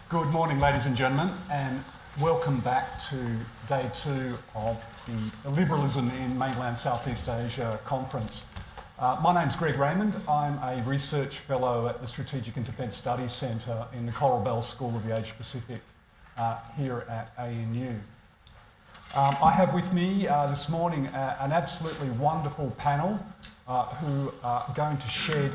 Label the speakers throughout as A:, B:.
A: Good morning, ladies and gentlemen, and welcome back to day 2 of the Illiberalism in Mainland Southeast Asia conference. My name's Greg Raymond. I'm a research fellow at the Strategic and Defence Studies Centre in the Coral Bell School of the Asia Pacific here at ANU. I have with me this morning an absolutely wonderful panel who are going to shed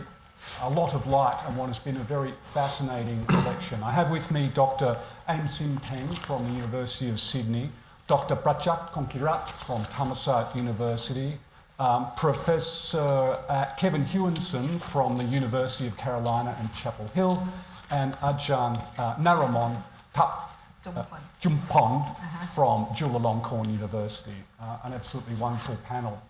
A: a lot of light on what has been a very fascinating election. I have with me Dr. Aim Sim Peng from the University of Sydney, Dr. Prachak Konkirat from Thammasat University, Professor Kevin Hewinson from the University of Carolina in Chapel Hill, and Ajahn Naramon Jumpon from Chulalongkorn University. An absolutely wonderful panel.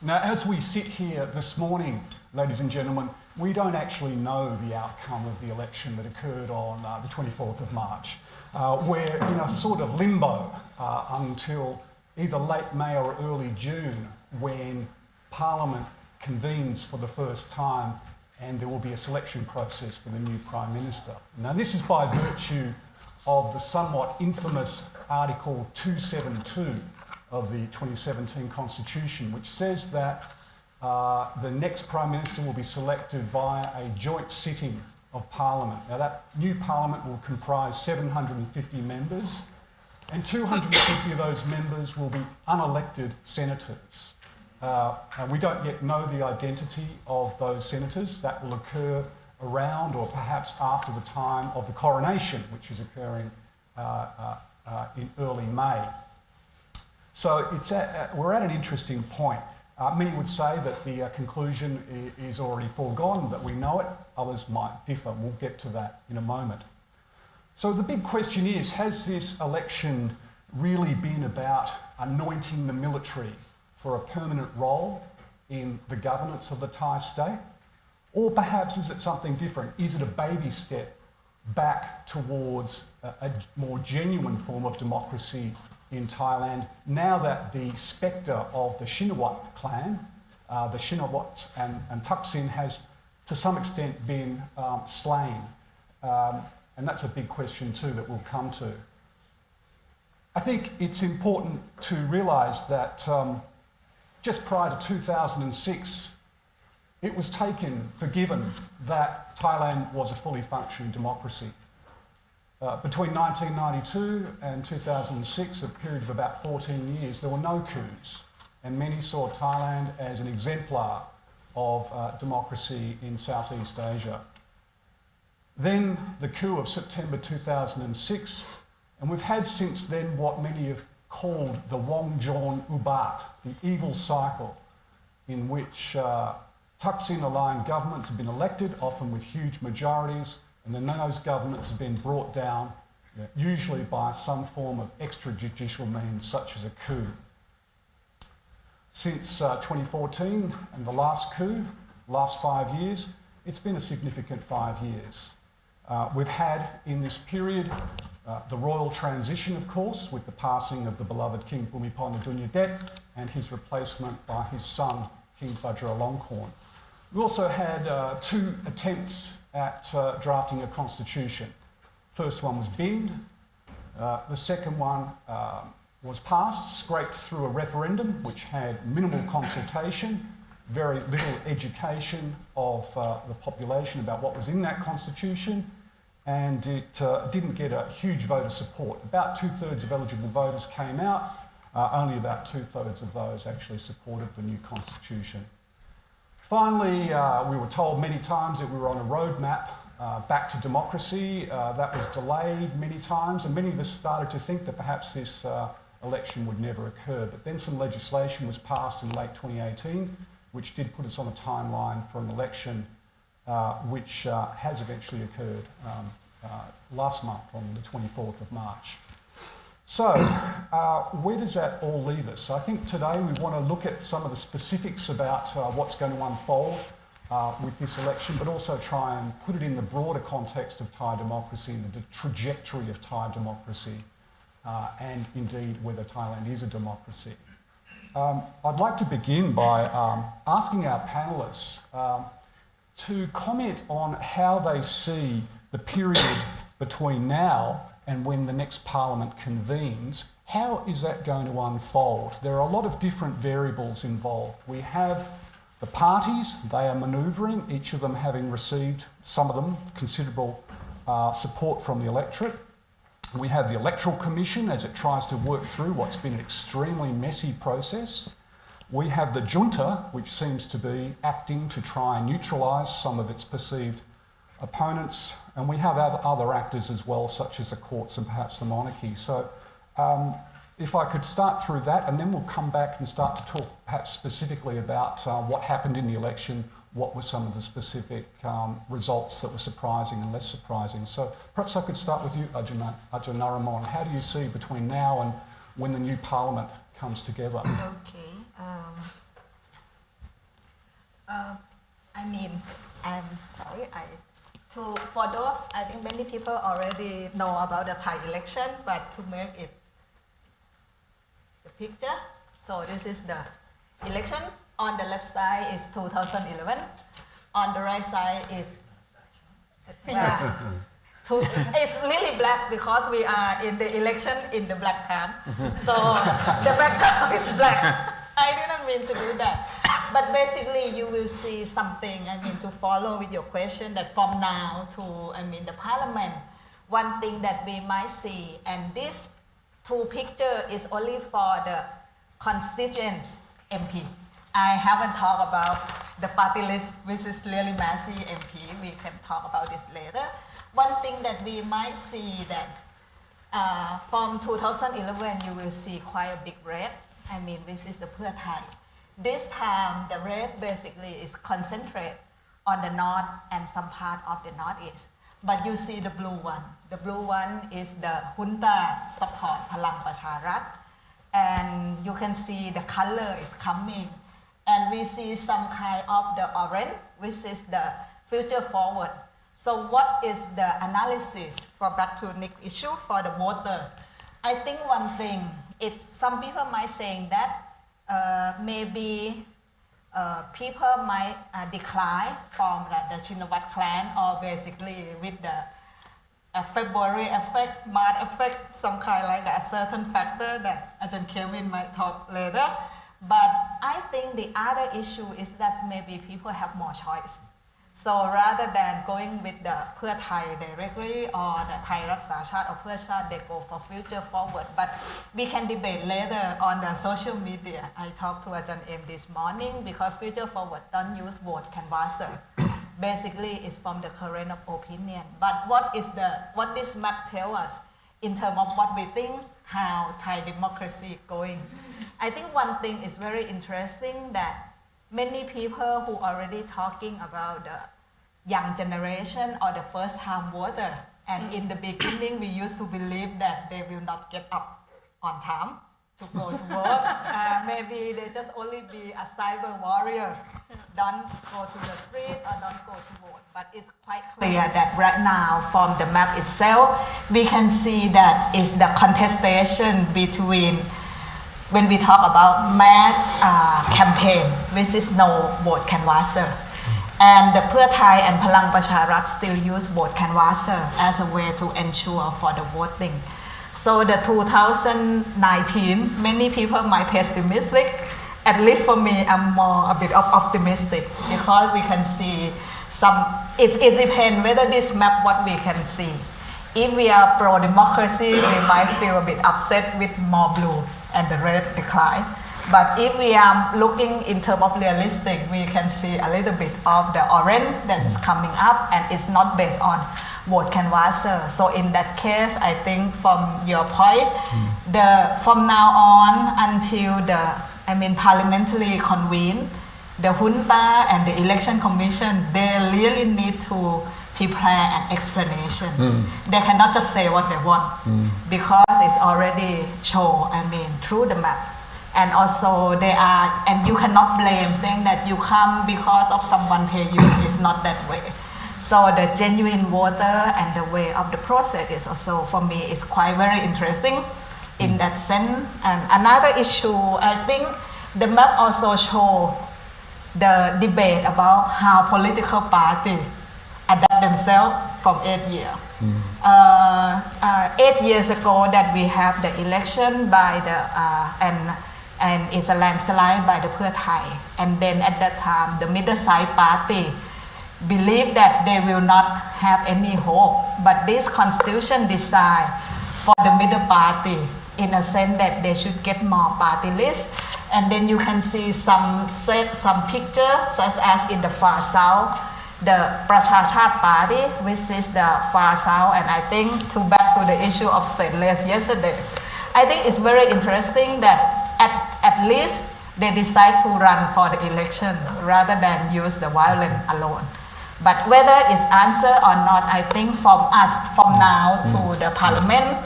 A: Now, as we sit here this morning, ladies and gentlemen, we don't actually know the outcome of the election that occurred on the 24th of March. We're in a sort of limbo until either late May or early June, when Parliament convenes for the first time and there will be a selection process for the new Prime Minister. Now, this is by virtue of the somewhat infamous Article 272 of the 2017 Constitution, which says that the next Prime Minister will be selected via a joint sitting of Parliament. Now, that new Parliament will comprise 750 members, and 250 of those members will be unelected senators. And we don't yet know the identity of those senators. That will occur around or perhaps after the time of the coronation, which is occurring in early May. So we're at an interesting point. Many would say that the conclusion is already foregone, that we know it. Others might differ. We'll get to that in a moment. So the big question is, has this election really been about anointing the military for a permanent role in the governance of the Thai state? Or perhaps is it something different? Is it a baby step back towards a more genuine form of democracy in Thailand, now that the spectre of the Shinawat clan, the Shinawats and Thaksin, has to some extent been slain? And that's a big question too that we'll come to. I think it's important to realise that just prior to 2006, it was taken for given that Thailand was a fully functioning democracy. Between 1992 and 2006, a period of about 14 years, there were no coups, and many saw Thailand as an exemplar of democracy in Southeast Asia. Then the coup of September 2006, and we've had since then what many have called the Wongjawn Ubat, the evil cycle, in which Thaksin-aligned governments have been elected, often with huge majorities, and then those governments have been brought down, usually by some form of extrajudicial means, such as a coup. Since 2014 and the last coup, last 5 years, it's been a significant 5 years. We've had in this period the royal transition, of course, with the passing of the beloved King Bhumibol Adulyadej and his replacement by his son, King Vajiralongkorn. We also had 2 attempts at drafting a constitution. First one was binned. The second one was passed, scraped through a referendum, which had minimal consultation, very little education of the population about what was in that constitution, and it didn't get a huge vote of support. About 2/3 of eligible voters came out. Only about 2/3 of those actually supported the new constitution. Finally, we were told many times that we were on a roadmap back to democracy. That was delayed many times, and many of us started to think that perhaps this election would never occur. But then some legislation was passed in late 2018, which did put us on a timeline for an election which has eventually occurred last month on the 24th of March. So, where does that all leave us? I think today we want to look at some of the specifics about what's going to unfold with this election, but also try and put it in the broader context of Thai democracy and the trajectory of Thai democracy, and indeed whether Thailand is a democracy. I'd like to begin by asking our panellists to comment on how they see the period between now and when the next parliament convenes, how is that going to unfold? There are a lot of different variables involved. We have the parties, they are manoeuvring, each of them having received, some of them, considerable support from the electorate. We have the Electoral Commission as it tries to work through what's been an extremely messy process. We have the junta, which seems to be acting to try and neutralise some of its perceived opponents, and we have other actors as well, such as the courts and perhaps the monarchy. So if I could start through that, and then we'll come back and start to talk perhaps specifically about what happened in the election, what were some of the specific results that were surprising and less surprising. So perhaps I could start with you, Ajahn. How do you see between now and when the new parliament comes together?
B: Okay. I'm sorry. For those, I think many people already know about the Thai election, but to make it the picture, so this is the election. On the left side is 2011. On the right side is it's really black because we are in the election in the black time. So the background is black. I didn't mean to do that. But basically you will see something, to follow with your question, that from now to, the parliament, one thing that we might see, and this two picture is only for the constituents MP. I haven't talked about the party list, which is really messy MP. We can talk about this later. One thing that we might see that from 2011, you will see quite a big red. This is the Pheu Thai. This time, the red basically is concentrated on the north and some part of the northeast. But you see the blue one. The blue one is the junta support Palang Pracharat. And you can see the color is coming. And we see some kind of the orange, which is the future forward. So what is the analysis for back to the next issue for the voter? I think one thing, some people might saying that maybe people might decline from the Shinawat clan, or basically with the February effect, March effect, some kind like a certain factor that Ajahn Kevin might talk later. But I think the other issue is that maybe people have more choice. So rather than going with the Pheu Thai directly or the Thai Raksa Chat or Pheu Chat, they go for future forward. But we can debate later on the social media. I talked to Ajahn M this morning because future forward don't use vote canvasser. Basically, it's from the current of opinion. But what this map tells us in terms of what we think, how Thai democracy is going. I think one thing is very interesting that many people who are already talking about the young generation or the first time voter, and in the beginning we used to believe that they will not get up on time to go to vote. Maybe they just only be a cyber warrior, don't go to the street or don't go to vote. But it's quite clear that right now from the map itself, we can see that it's the contestation between, when we talk about mass campaign, which is no vote canvasser. And the Pheu Thai and Palang Pracharat still use vote canvasser as a way to ensure for the voting. So the 2019, many people might pessimistic. At least for me, I'm more a bit of optimistic because we can see some, it depends whether this map what we can see. If we are pro-democracy, we might feel a bit upset with more blue and the red decline. But if we are looking in terms of realistic, we can see a little bit of the orange that is coming up, and it's not based on vote canvasser. So in that case, I think from your point, from now on until the parliamentary convene, the junta and the election commission, they really need to prepare an explanation. They cannot just say what they want because it's already shown, through the map. And also they are, and you cannot blame saying that you come because of someone pay you. It's not that way. So the genuine voter and the way of the process is also, for me, is quite very interesting in that sense. And another issue, I think the map also show the debate about how political parties adapt themselves from 8 years. 8 years ago that we have the election by the and it's a landslide by the Pheu Thai, and then at that time the middle side party believe that they will not have any hope, but this constitution design for the middle party in a sense that they should get more party lists. And then you can see some picture such as in the far south, the Pracha Chat party, which is the far south. And I think to back to the issue of stateless yesterday, I think it's very interesting that at least they decide to run for the election rather than use the violence alone. But whether it's answer or not, I think from us, from now to the parliament,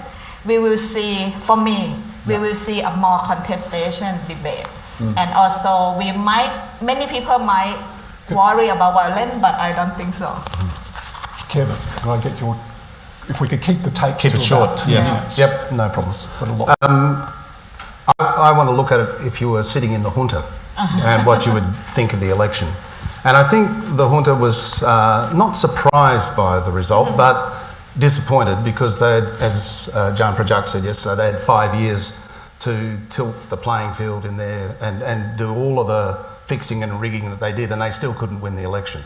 B: we will see, for me, we will see a more contestation debate. And also many people might worry about violence, but I don't think so.
A: Kevin, can I get your, if we could keep the takes
C: Keep it short,
A: 2 minutes.
C: Yep, no problem. I want to look at it if you were sitting in the junta and what you would think of the election. And I think the junta was not surprised by the result, but disappointed because they had, as Jan Prajak said yesterday, they had 5 years to tilt the playing field in there and do all of the fixing and rigging that they did, and they still couldn't win the election.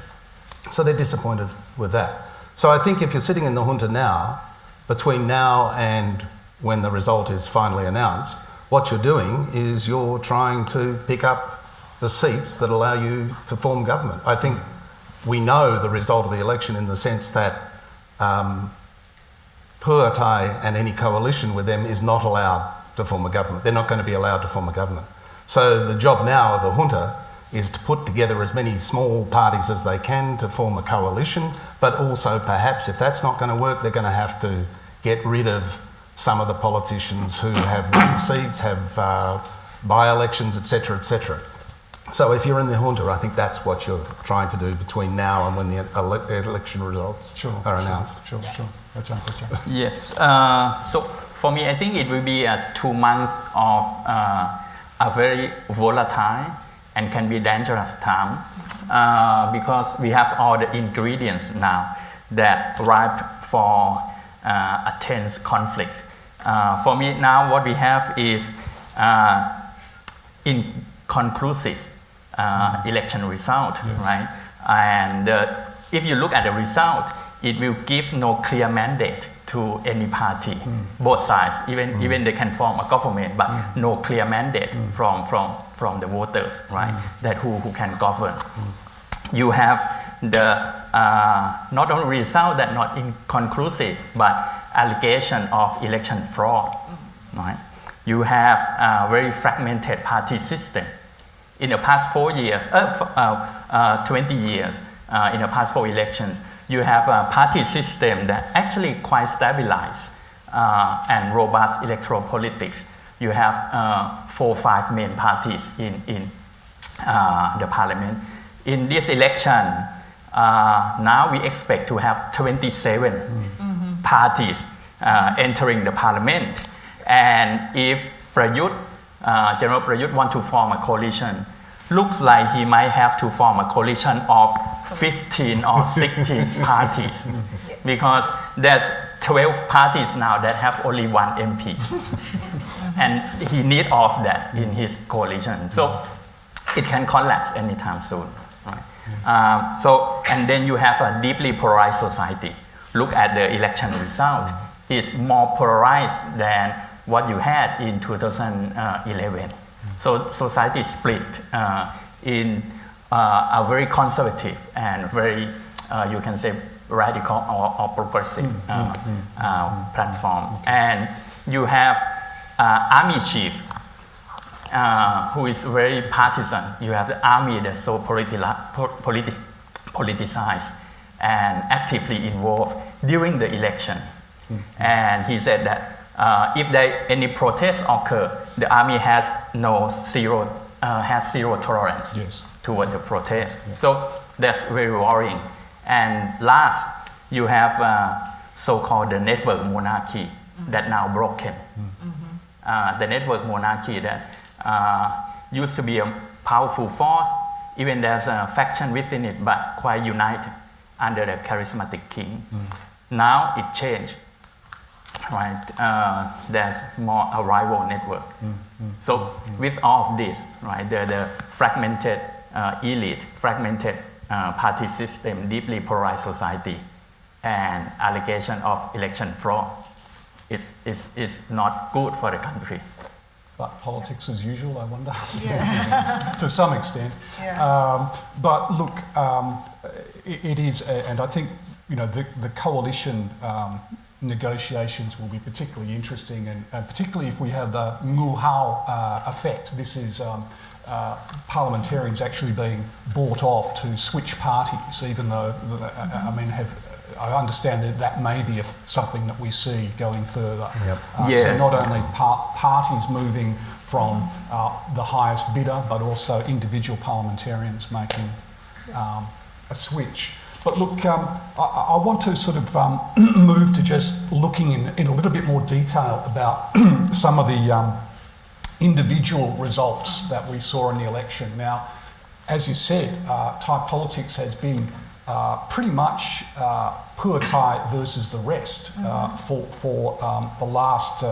C: So they're disappointed with that. So I think if you're sitting in the junta now, between now and when the result is finally announced, what you're doing is you're trying to pick up the seats that allow you to form government. I think we know the result of the election in the sense that Pheu Thai and any coalition with them is not allowed to form a government. They're not going to be allowed to form a government. So the job now of the junta is to put together as many small parties as they can to form a coalition, but also perhaps if that's not going to work, they're going to have to get rid of some of the politicians who have won seats, have by-elections, etc., etc. So if you're in the junta, I think that's what you're trying to do between now and when the election results are announced.
A: Sure.
D: Yes. So for me, I think it will be 2 months of a very volatile and can be dangerous time because we have all the ingredients now that ripe for a tense conflict. For me now, what we have is inconclusive election result, right? And if you look at the result, it will give no clear mandate to any party, both sides. Even they can form a government, but no clear mandate from the voters, right? That who can govern. You have the not only result that not inconclusive, but allegation of election fraud, right? You have a very fragmented party system. In the past 4 years, 20 years, in the past 4 elections, you have a party system that actually quite stabilized and robust electoral politics. You have 4 or 5 main parties in the parliament. In this election, now we expect to have 27 parties entering the parliament. And if General Prayut want to form a coalition, looks like he might have to form a coalition of 15 or 16 parties because there's 12 parties now that have only 1 MP. And he need all of that in his coalition. So it can collapse anytime soon. Right? And then you have a deeply polarized society. Look at the election result. It's more polarized than what you had in 2011. So society split in a very conservative and very, you can say, radical or progressive platform. And you have army chief who is very partisan. You have the army that's so politicized and actively involved during the election. And he said that if any protest occur, the army has zero tolerance toward the protest. So that's very worrying. And last, you have so-called the network monarchy that now broken. The network monarchy that used to be a powerful force, even there's a faction within it, but quite united under the charismatic king. Now it changed, right? There's more a rival network. So with all of this, right, the fragmented elite, fragmented party system, deeply polarized society, and allegation of election fraud is not good for the country.
A: But politics as usual, I wonder,
B: Yeah.
A: to some extent.
B: Yeah.
A: But look, it is, and I think the coalition negotiations will be particularly interesting, and particularly if we have the ngu hao effect. This is parliamentarians actually being bought off to switch parties, even though I understand that may be something that we see going further.
C: Yep.
A: So not only parties moving from the highest bidder, but also individual parliamentarians making a switch. But look, I want to sort of move to just looking in a little bit more detail about some of the individual results that we saw in the election. Now, as you said, Thai politics has been pretty much Pua Thai versus the rest for the last,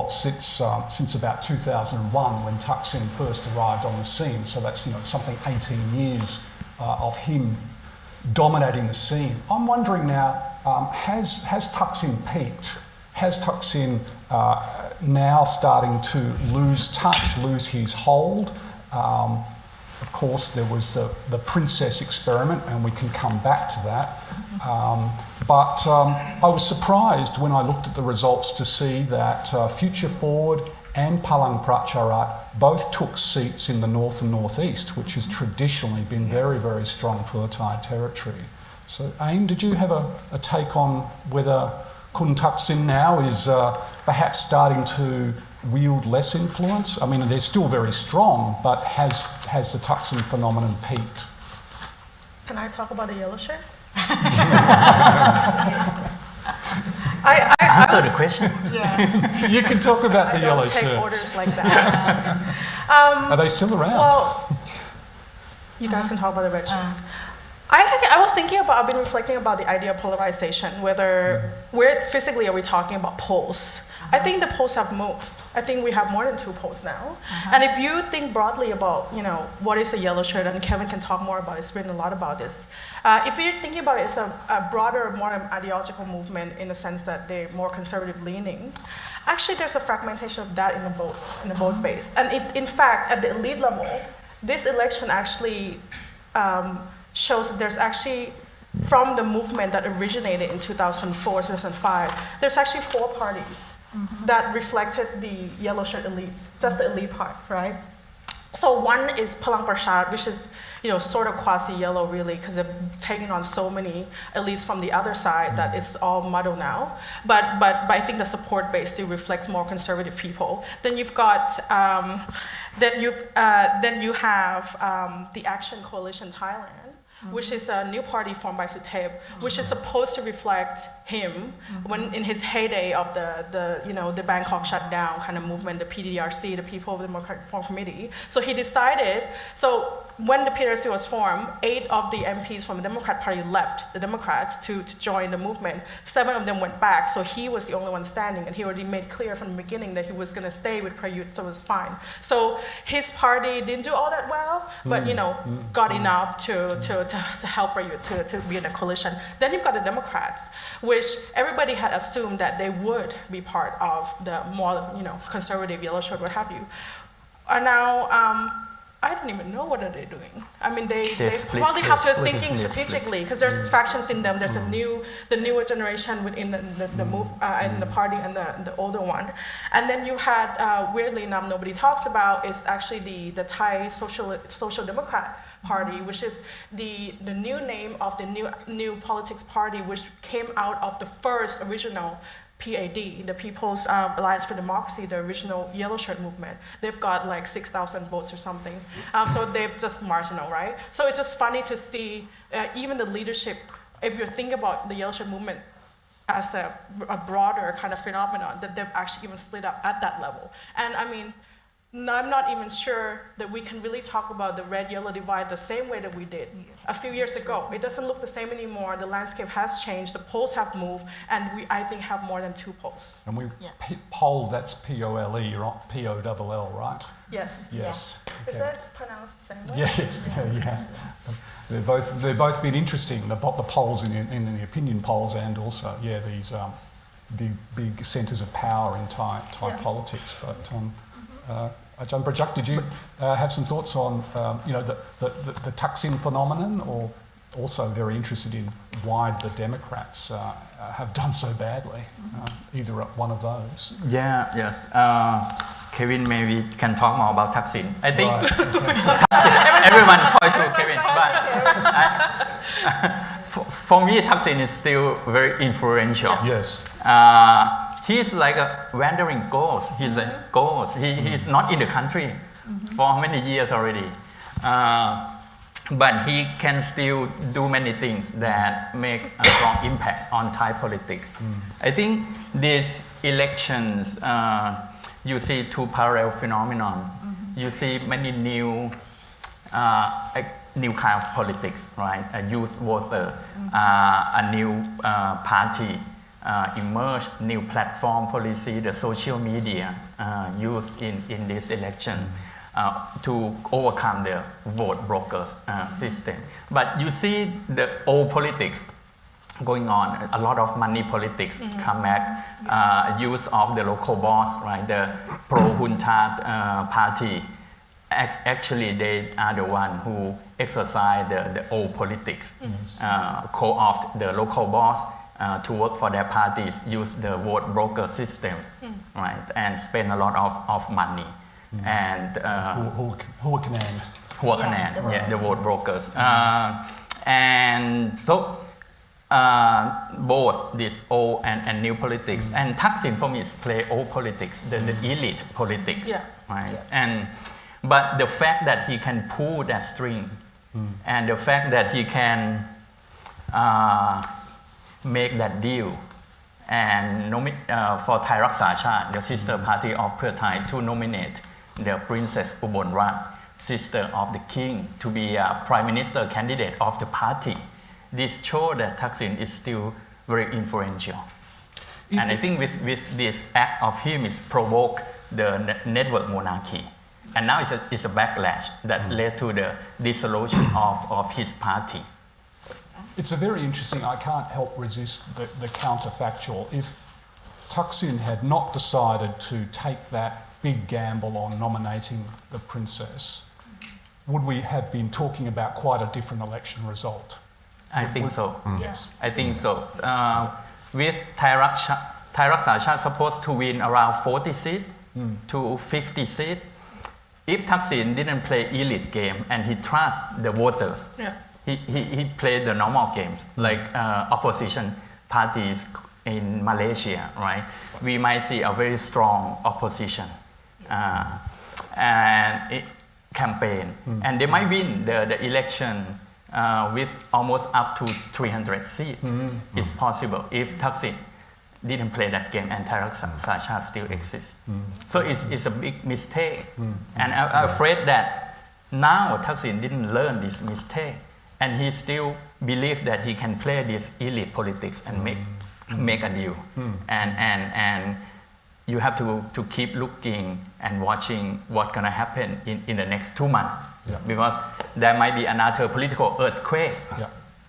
A: since about 2001 when Thaksin first arrived on the scene. So that's something 18 years of him dominating the scene. I'm wondering now, has Thaksin peaked? Has Thaksin now starting to lose touch, lose his hold? Of course, there was the princess experiment, and we can come back to that. But I was surprised when I looked at the results to see that Future Forward and Palang Pracharat both took seats in the north and northeast, which has traditionally been very, very strong Pua Thai territory. So, Aim, did you have a take on whether Kun Thaksin now is perhaps starting to wield less influence? I mean, they're still very strong, but has the Thaksin phenomenon peaked?
E: Can I talk about the yellow shirts?
D: Answer the question.
B: Yeah.
A: You can talk about the
E: I
A: yellow
E: don't take
A: shirts.
E: orders like that.
A: Are they still around?
E: Well, you guys can talk about the red shirts. I was thinking about, I've been reflecting about the idea of polarization, where physically are we talking about poles? I think the poles have moved. I think we have more than 2 poles now. And if you think broadly about, what is a yellow shirt, and Kevin can talk more about it, he's written a lot about this. If you're thinking about it, it's a broader, more ideological movement in the sense that they're more conservative leaning. Actually, there's a fragmentation of that in the vote base. And in fact, at the elite level, this election actually shows that there's actually, from the movement that originated in 2004, 2005, there's actually 4 parties that reflected the yellow shirt elites, just the elite part, right? So one is Palang Pracharat, which is sort of quasi-yellow really, because they're taking on so many elites from the other side that it's all muddled now. But I think the support base still reflects more conservative people. Then you've got then you have the Action Coalition Thailand, which is a new party formed by Suthep, which is supposed to reflect him when in his heyday of the Bangkok shutdown kind of movement, the PDRC, the People of the Democratic Reform Committee. So he decided, when the PDRC was formed, 8 of the MPs from the Democrat Party left the Democrats to join the movement. 7 of them went back, so he was the only one standing, and he already made clear from the beginning that he was going to stay with Prayut, so it was fine. So his party didn't do all that well, but got enough to help Prayut to be in a coalition. Then you've got the Democrats, which everybody had assumed that they would be part of the more conservative yellow shirt, what have you. And now I don't even know what are they doing. I mean, they probably have to thinking strategically, because there's factions in them. There's the newer generation within the move and the party, and the older one. And then you had, weirdly enough, nobody talks about is actually the Thai Social Democrat Party, which is the new name of the new politics party, which came out of the first original PAD, the People's Alliance for Democracy, the original yellow shirt movement. They've got like 6,000 votes or something. So they're just marginal, right? So it's just funny to see even the leadership, if you think about the yellow shirt movement as a broader kind of phenomenon, that they've actually even split up at that level. And I mean, I'm not even sure that we can really talk about the red-yellow divide the same way that we did a few years ago. It doesn't look the same anymore. The landscape has changed. The poles have moved, and we, I think, have more than 2 poles.
A: And we
B: Yeah.
A: poll, that's P-O-L-E, you're on P-O-L-L, right?
E: Yes.
A: Yes.
E: Is
A: Okay.
E: that pronounced the same way?
A: Yes, yeah. They've both been interesting, the polls in the opinion polls and also, these big centres of power in Thai politics. But Ajahn Prajakth, did you have some thoughts on the Thaksin phenomenon, or also very interested in why the Democrats have done so badly? Either one of those.
D: Yes. Kevin maybe can talk more about Thaksin. I think everyone points to Kevin, but for me, Thaksin is still very influential.
A: Yes.
D: He's like a wandering ghost. He's a ghost. He's not in the country for many years already. But he can still do many things that make a strong impact on Thai politics. I think these elections, you see 2 parallel phenomenon. You see many new kind of politics, right? A youth voter, a new party emerge, new platform policy, the social media used in this election to overcome the vote brokers system. But you see the old politics going on, a lot of money politics come back, use of the local boss, right? The pro-junta party, actually they are the one who exercise the old politics, co-opt the local boss to work for their parties, use the vote broker system, right? And spend a lot of money. And the vote brokers. And so both this old and new politics, and Thaksin for me is play old politics, the elite politics, right? But the fact that he can pull that string, and the fact that he can make that deal, and for Thai Raksa Chat, the sister party of Pheu Thai, to nominate the Princess Ubon Rat, sister of the king, to be a prime minister candidate of the party. This shows that Thaksin is still very influential. And I think with this act of him is provoke the network monarchy. And now it's a backlash that led to the dissolution of his party.
A: It's a very interesting, I can't help resist the counterfactual. If Thaksin had not decided to take that big gamble on nominating the princess, would we have been talking about quite a different election result?
D: I think so.
A: Yes.
D: I think so. With Thai Raksa Chat supposed to win around 40 seats to 50 seats, if Thaksin didn't play elite game and he trusts the voters, he played the normal games like opposition parties in Malaysia, right? We might see a very strong opposition and campaign, and they might win the election with almost up to 300 seats. It's possible if Thaksin didn't play that game and Thai Raksa Chat still exists. So it's a big mistake, and I'm afraid that now Thaksin didn't learn this mistake, and he still believes that he can play this elite politics and make a deal. And you have to keep looking and watching what's gonna happen in the next 2 months, because there might be another political earthquake.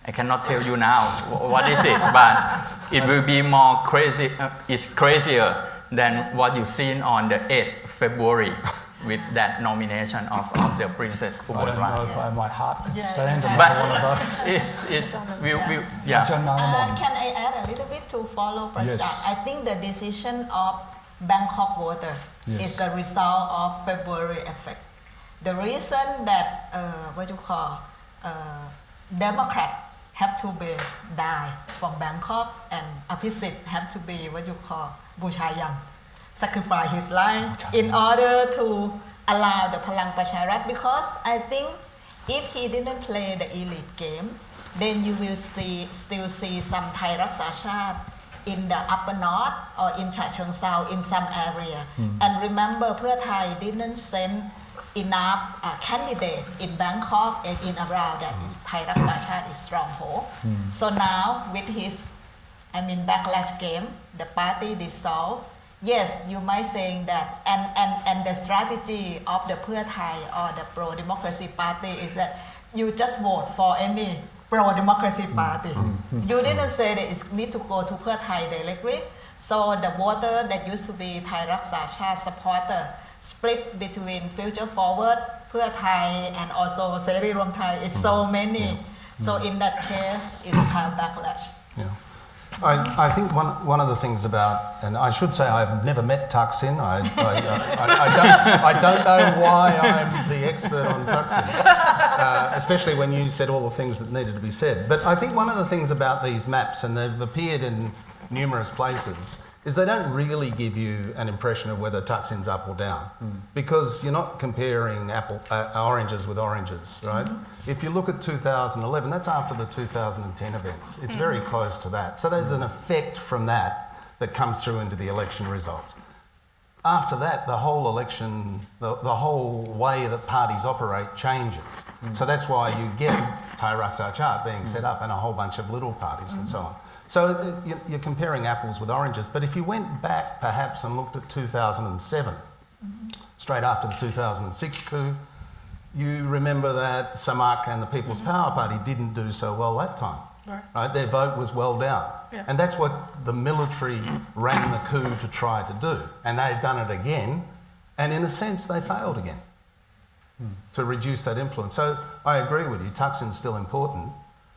D: I cannot tell you now what is it, but it will be more crazy. It's crazier than what you've seen on the 8th February with that nomination of the Princess
A: I
D: Ubon
A: don't know
D: Rat.
A: if my heart could stand
D: But
A: another one of those.
B: Can I add a little bit to follow Prajakth?
A: Yes.
B: I think the decision of Bangkok voter is the result of February effect. The reason that Democrat have to be die from Bangkok and Abhisit have to be Buchayan, sacrifice his life in order to allow the Palang Pracharat, because I think if he didn't play the elite game, then you will still see some Thai Raksa Chat in the upper north or in Chachoengsao in some area. And remember, Pheu Thai didn't send enough candidate in Bangkok and in around that is Thai Raksa Chat is stronghold. So now with his backlash game, the party dissolved. Yes, you might saying that, and the strategy of the Pheu Thai or the pro-democracy party is that you just vote for any pro-democracy party. You didn't say that it need to go to Pheu Thai directly. So the voter that used to be Thai Raksa Chat supporter split between Future Forward, Pheu Thai, and also Seri Rwam Thai. It's so many. So in that case, it's kind of backlash.
C: Yeah. I think one of the things about, and I should say I've never met Thaksin. I don't know why I'm the expert on Thaksin, especially when you said all the things that needed to be said. But I think one of the things about these maps, and they've appeared in numerous places, is they don't really give you an impression of whether Thaksin's up or down, because you're not comparing oranges with oranges, right? If you look at 2011, that's after the 2010 events. It's very close to that. So there's an effect from that comes through into the election results. After that, the whole election, the whole way that parties operate changes. So that's why you get Thai Raksa Chat being set up and a whole bunch of little parties and so on. So you're comparing apples with oranges. But if you went back perhaps and looked at 2007, straight after the 2006 coup, you remember that Samak and the People's Power Party didn't do so well that time. Right? Their vote was well down. Yeah. And that's what the military ran the coup to try to do. And they've done it again. And in a sense, they failed again to reduce that influence. So I agree with you. Thaksin's still important.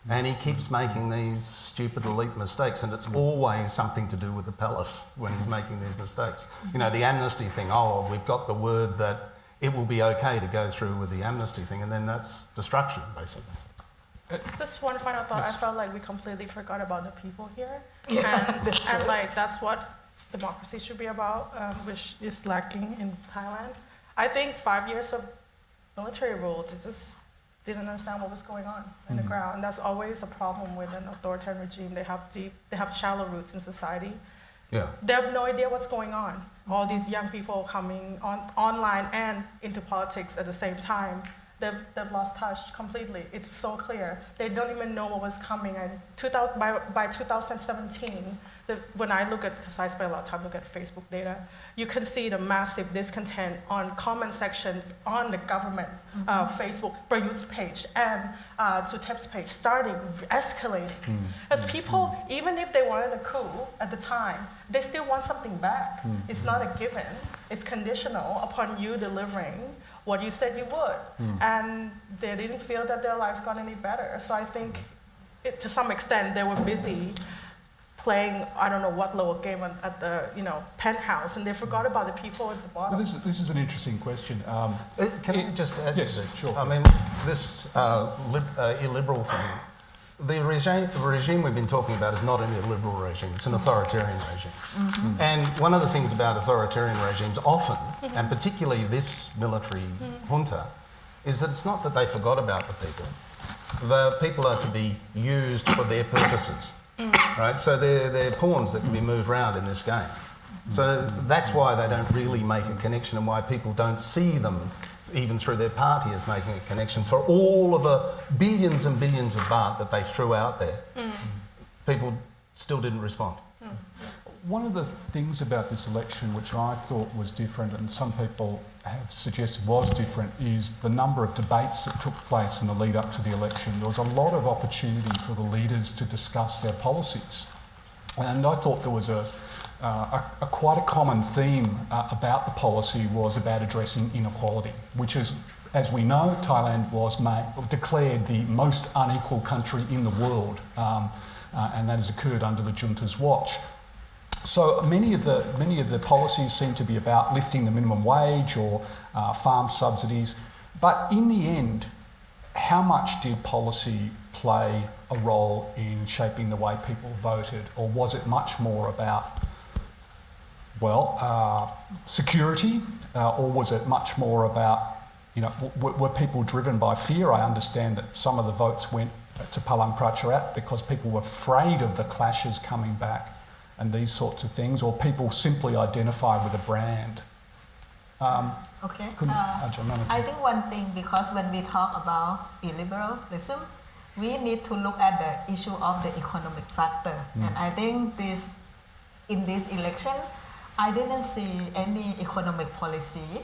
C: And he keeps making these stupid elite mistakes, and it's always something to do with the palace when he's making these mistakes. You know, the amnesty thing, we've got the word that it will be okay to go through with the amnesty thing, and then that's destruction, basically.
E: Just one final thought.
A: Yes.
E: I felt like we completely forgot about the people here. And like that's what democracy should be about, which is lacking in Thailand. I think 5 years of military rule, they just didn't understand what was going on in the ground. And that's always a problem with an authoritarian regime. They have shallow roots in society.
C: Yeah.
E: They have no idea what's going on. All these young people coming online and into politics at the same time, they've lost touch completely. It's so clear. They don't even know what was coming. And by 2017, when I look at, because I spend a lot of time looking at Facebook data, you can see the massive discontent on comment sections on the government Facebook Prayut's page and Suthep's page starting escalating. As people, even if they wanted a coup at the time, they still want something back. It's not a given. It's conditional upon you delivering what you said you would. And they didn't feel that their lives got any better. So I think to some extent they were busy playing, I don't know what little game at the penthouse, and they forgot about the people at the bottom.
A: Well, this is an interesting question.
C: Can I just add to
A: yes,
C: this?
A: Sure.
C: I mean, this illiberal thing, the regime we've been talking about is not an illiberal regime, it's an authoritarian regime. And one of the things about authoritarian regimes often, and particularly this military junta, is that it's not that they forgot about the people. The people are to be used for their purposes. Right, so they're pawns that can be moved around in this game. So that's why they don't really make a connection, and why people don't see them, even through their party, as making a connection for all of the billions and billions of baht that they threw out there. People still didn't respond.
A: One of the things about this election which I thought was different, and some people have suggested was different, is the number of debates that took place in the lead up to the election. There was a lot of opportunity for the leaders to discuss their policies. And I thought there was a quite a common theme about the policy was about addressing inequality, which is, as we know, Thailand was declared the most unequal country in the world, and that has occurred under the junta's watch. So many of the policies seem to be about lifting the minimum wage or farm subsidies, but in the end, how much did policy play a role in shaping the way people voted, or was it much more about, security, or was it much more about, were people driven by fear? I understand that some of the votes went to Palang Pracharat because people were afraid of the clashes coming back. and these sorts of things, or people simply identify with a brand?
B: Okay.
A: Ajahn,
B: I think one thing, because when we talk about illiberalism, we need to look at the issue of the economic factor. And I think in this election, I didn't see any economic policy.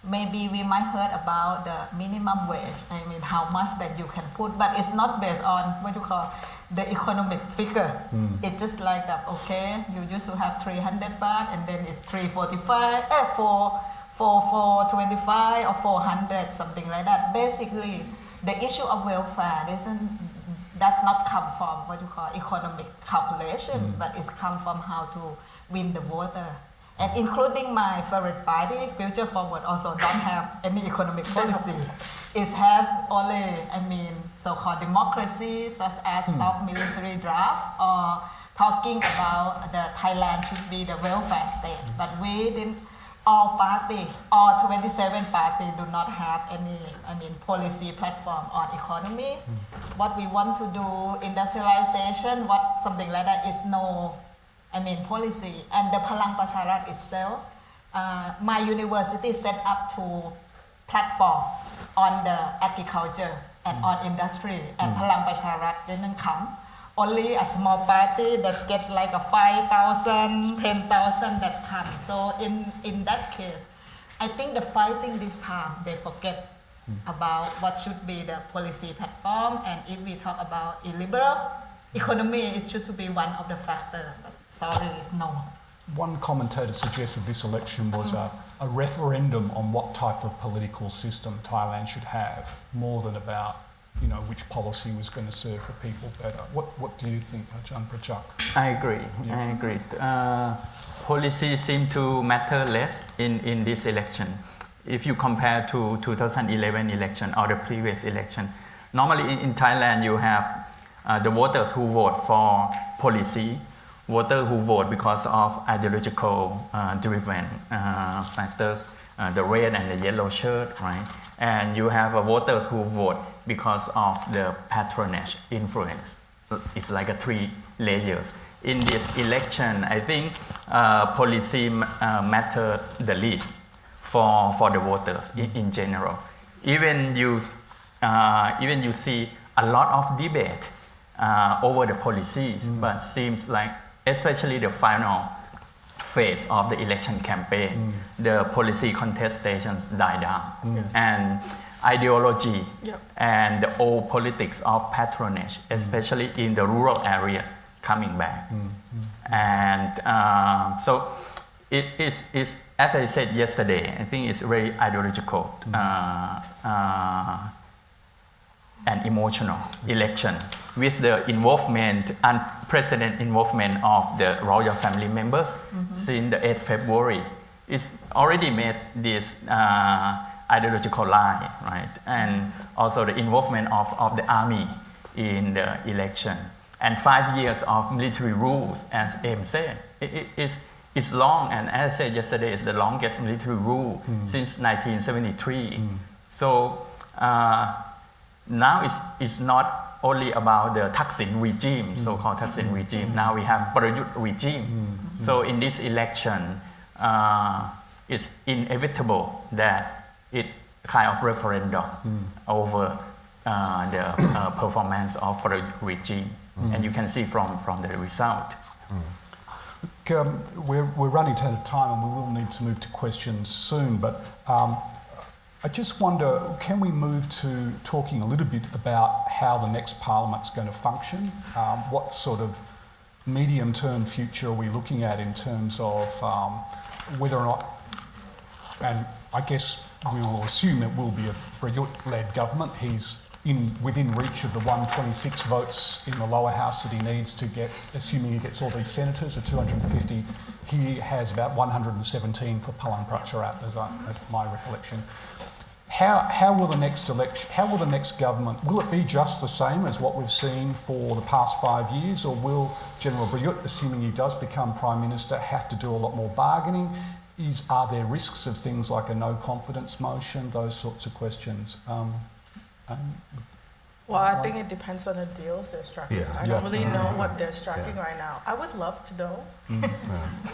B: Maybe we might heard about the minimum wage, I mean how much that you can put, but it's not based on what you call the economic figure. It's just like that, okay, you used to have 300 baht and then it's 345, 425 or 400, something like that. Basically, the issue of welfare does not come from what you call economic calculation, but it's come from how to win the voter. And including my favorite party, Future Forward, also don't have any economic policy. It has only, so-called democracy, such as stop military draft, or talking about the Thailand should be the welfare state. But we didn't, all 27 parties do not have any, policy platform on economy. What we want to do, industrialization, something like that is no, policy. And the Palang Pracharat itself, my university set up 2 platforms on the agriculture and on industry, and Palang Pracharat didn't come. Only a small party that get like a 5,000, 10,000 that come. So in that case, I think the fighting this time, they forget about what should be the policy platform. And if we talk about illiberal economy, it should be one of the factors. But sorry, it's no.
A: One commentator suggested this election was a referendum on what type of political system Thailand should have, more than about which policy was going to serve the people better. What do you think, Ajahn Prachak?
D: I agree.
A: Yeah.
D: I agree. Policy seem to matter less in this election. If you compare to 2011 election or the previous election, normally in Thailand you have the voters who vote for policy, voters who vote because of ideological driven factors, the red and the yellow shirt, right? And you have voters who vote because of the patronage influence. It's like 3 layers. In this election, I think policy matter the least for the voters in general. Even you see a lot of debate over the policies, but seems like, especially the final phase of the election campaign, the policy contestations die down, and ideology and the old politics of patronage, especially in the rural areas, coming back. And so it is, as I said yesterday, I think it's very ideological and emotional election, with the unprecedented involvement of the royal family members since the 8th February. It's already made this ideological lie, right? And also the involvement of the army in the election. And 5 years of military rules, as Em said. It's long, and as I said yesterday, it's the longest military rule since 1973. So now it's not only about the Thaksin regime, so-called Thaksin regime. Now we have Prayut regime. So in this election, it's inevitable that it kind of referendum over the performance of the regime, and you can see from the result.
A: We're running out of time, and we will need to move to questions soon. But I just wonder, can we move to talking a little bit about how the next parliament's going to function? What sort of medium-term future are we looking at in terms of whether or not, and I guess we will assume it will be a Prayut-led government. He's within reach of the 126 votes in the lower house that he needs to get, assuming he gets all these senators, the 250. He has about 117 for Palang Pracharat, as my recollection. How will the next election, how will the next government, will it be just the same as what we've seen for the past 5 years, or will General Prayut, assuming he does become Prime Minister, have to do a lot more bargaining? Are there risks of things like a no confidence motion, those sorts of questions?
E: Well, I think it depends on the deals they're striking.
C: Yeah.
E: I don't really know what they're striking right now. I would love to know.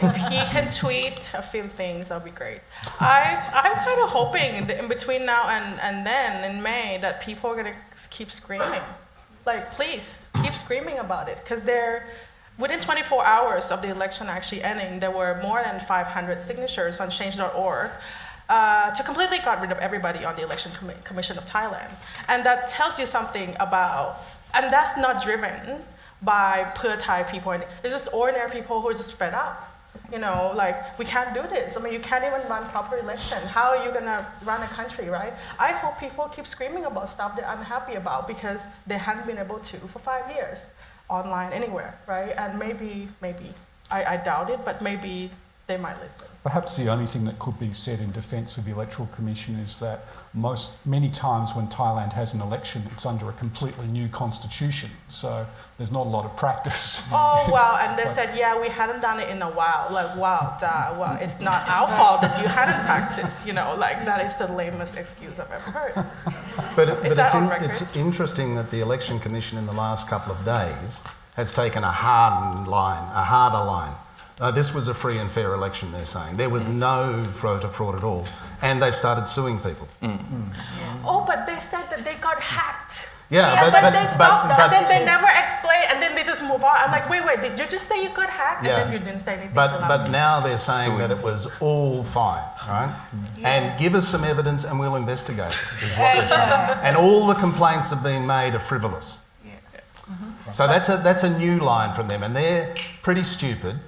E: If he can tweet a few things, that'd be great. I'm kind of hoping in between now and then, in May, that people are going to keep screaming. Like, please, keep screaming about it. Because within 24 hours of the election actually ending, there were more than 500 signatures on change.org. To completely got rid of everybody on the Election Commission of Thailand. And that tells you something about, and that's not driven by poor Thai people. It's just ordinary people who are just fed up. You know, like, we can't do this. I mean, you can't even run proper election. How are you gonna run a country, right? I hope people keep screaming about stuff they're unhappy about because they haven't been able to for 5 years, online, anywhere, right? And maybe, I doubt it, but maybe they might listen.
A: Perhaps the only thing that could be said in defence of the Electoral Commission is that many times when Thailand has an election, it's under a completely new constitution, so there's not a lot of practice.
E: Oh, wow, and they said, yeah, we hadn't done it in a while. Like, wow, well, it's not our fault that you hadn't practiced, you know, like, that is the lamest excuse I've ever heard.
C: But
E: it's
C: interesting that the Election Commission in the last couple of days has taken a harder line. This was a free and fair election, they're saying. There was no voter fraud at all. And they've started suing people.
E: Oh, but they said that they got hacked.
C: Yeah,
E: but they stopped. Then they never explain, and then they just move on. I'm like, wait, did you just say you got hacked?
C: Yeah.
E: And then you didn't say anything.
C: But now they're saying that it was all fine, right? And give us some evidence and we'll investigate, is what they're saying. And all the complaints have been made are frivolous. So that's a new line from them, and they're pretty stupid.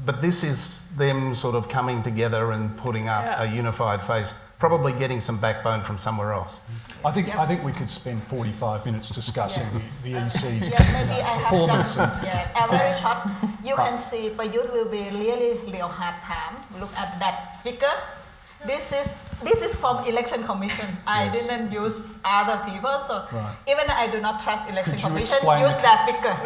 C: But this is them sort of coming together and putting up a unified face, probably getting some backbone from somewhere else.
A: I think we could spend 45 minutes discussing the EC's
B: maybe I have
A: performance.
B: very short. You can see Prayut will be really hard time. Look at that figure. This is from Election Commission. I didn't use other people, so even I do not trust Election Commission. Use that figure.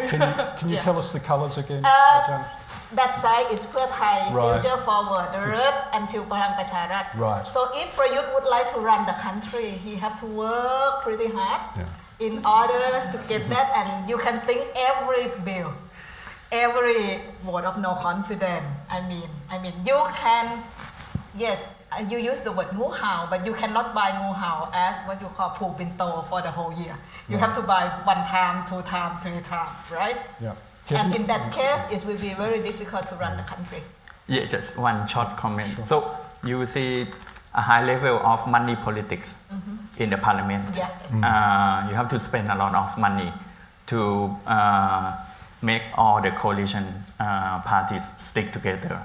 A: Can you tell us the colours again?
B: That side is Pheu Thai, future forward, red until Palang Pracharat.
A: Right.
B: So if Prayut would like to run the country, he have to work pretty hard in order to get that. And you can think every bill, every vote of no confidence. I mean, you can you use the word ngu hao, but you cannot buy ngu hao as what you call pu pinto for the whole year. You have to buy 1 time, 2 times, 3 times, right?
A: Yeah.
B: And in that case, it will be very difficult to run the country.
D: Yeah, just one short comment. So you see a high level of money politics in the parliament. You have to spend a lot of money to make all the coalition parties stick together.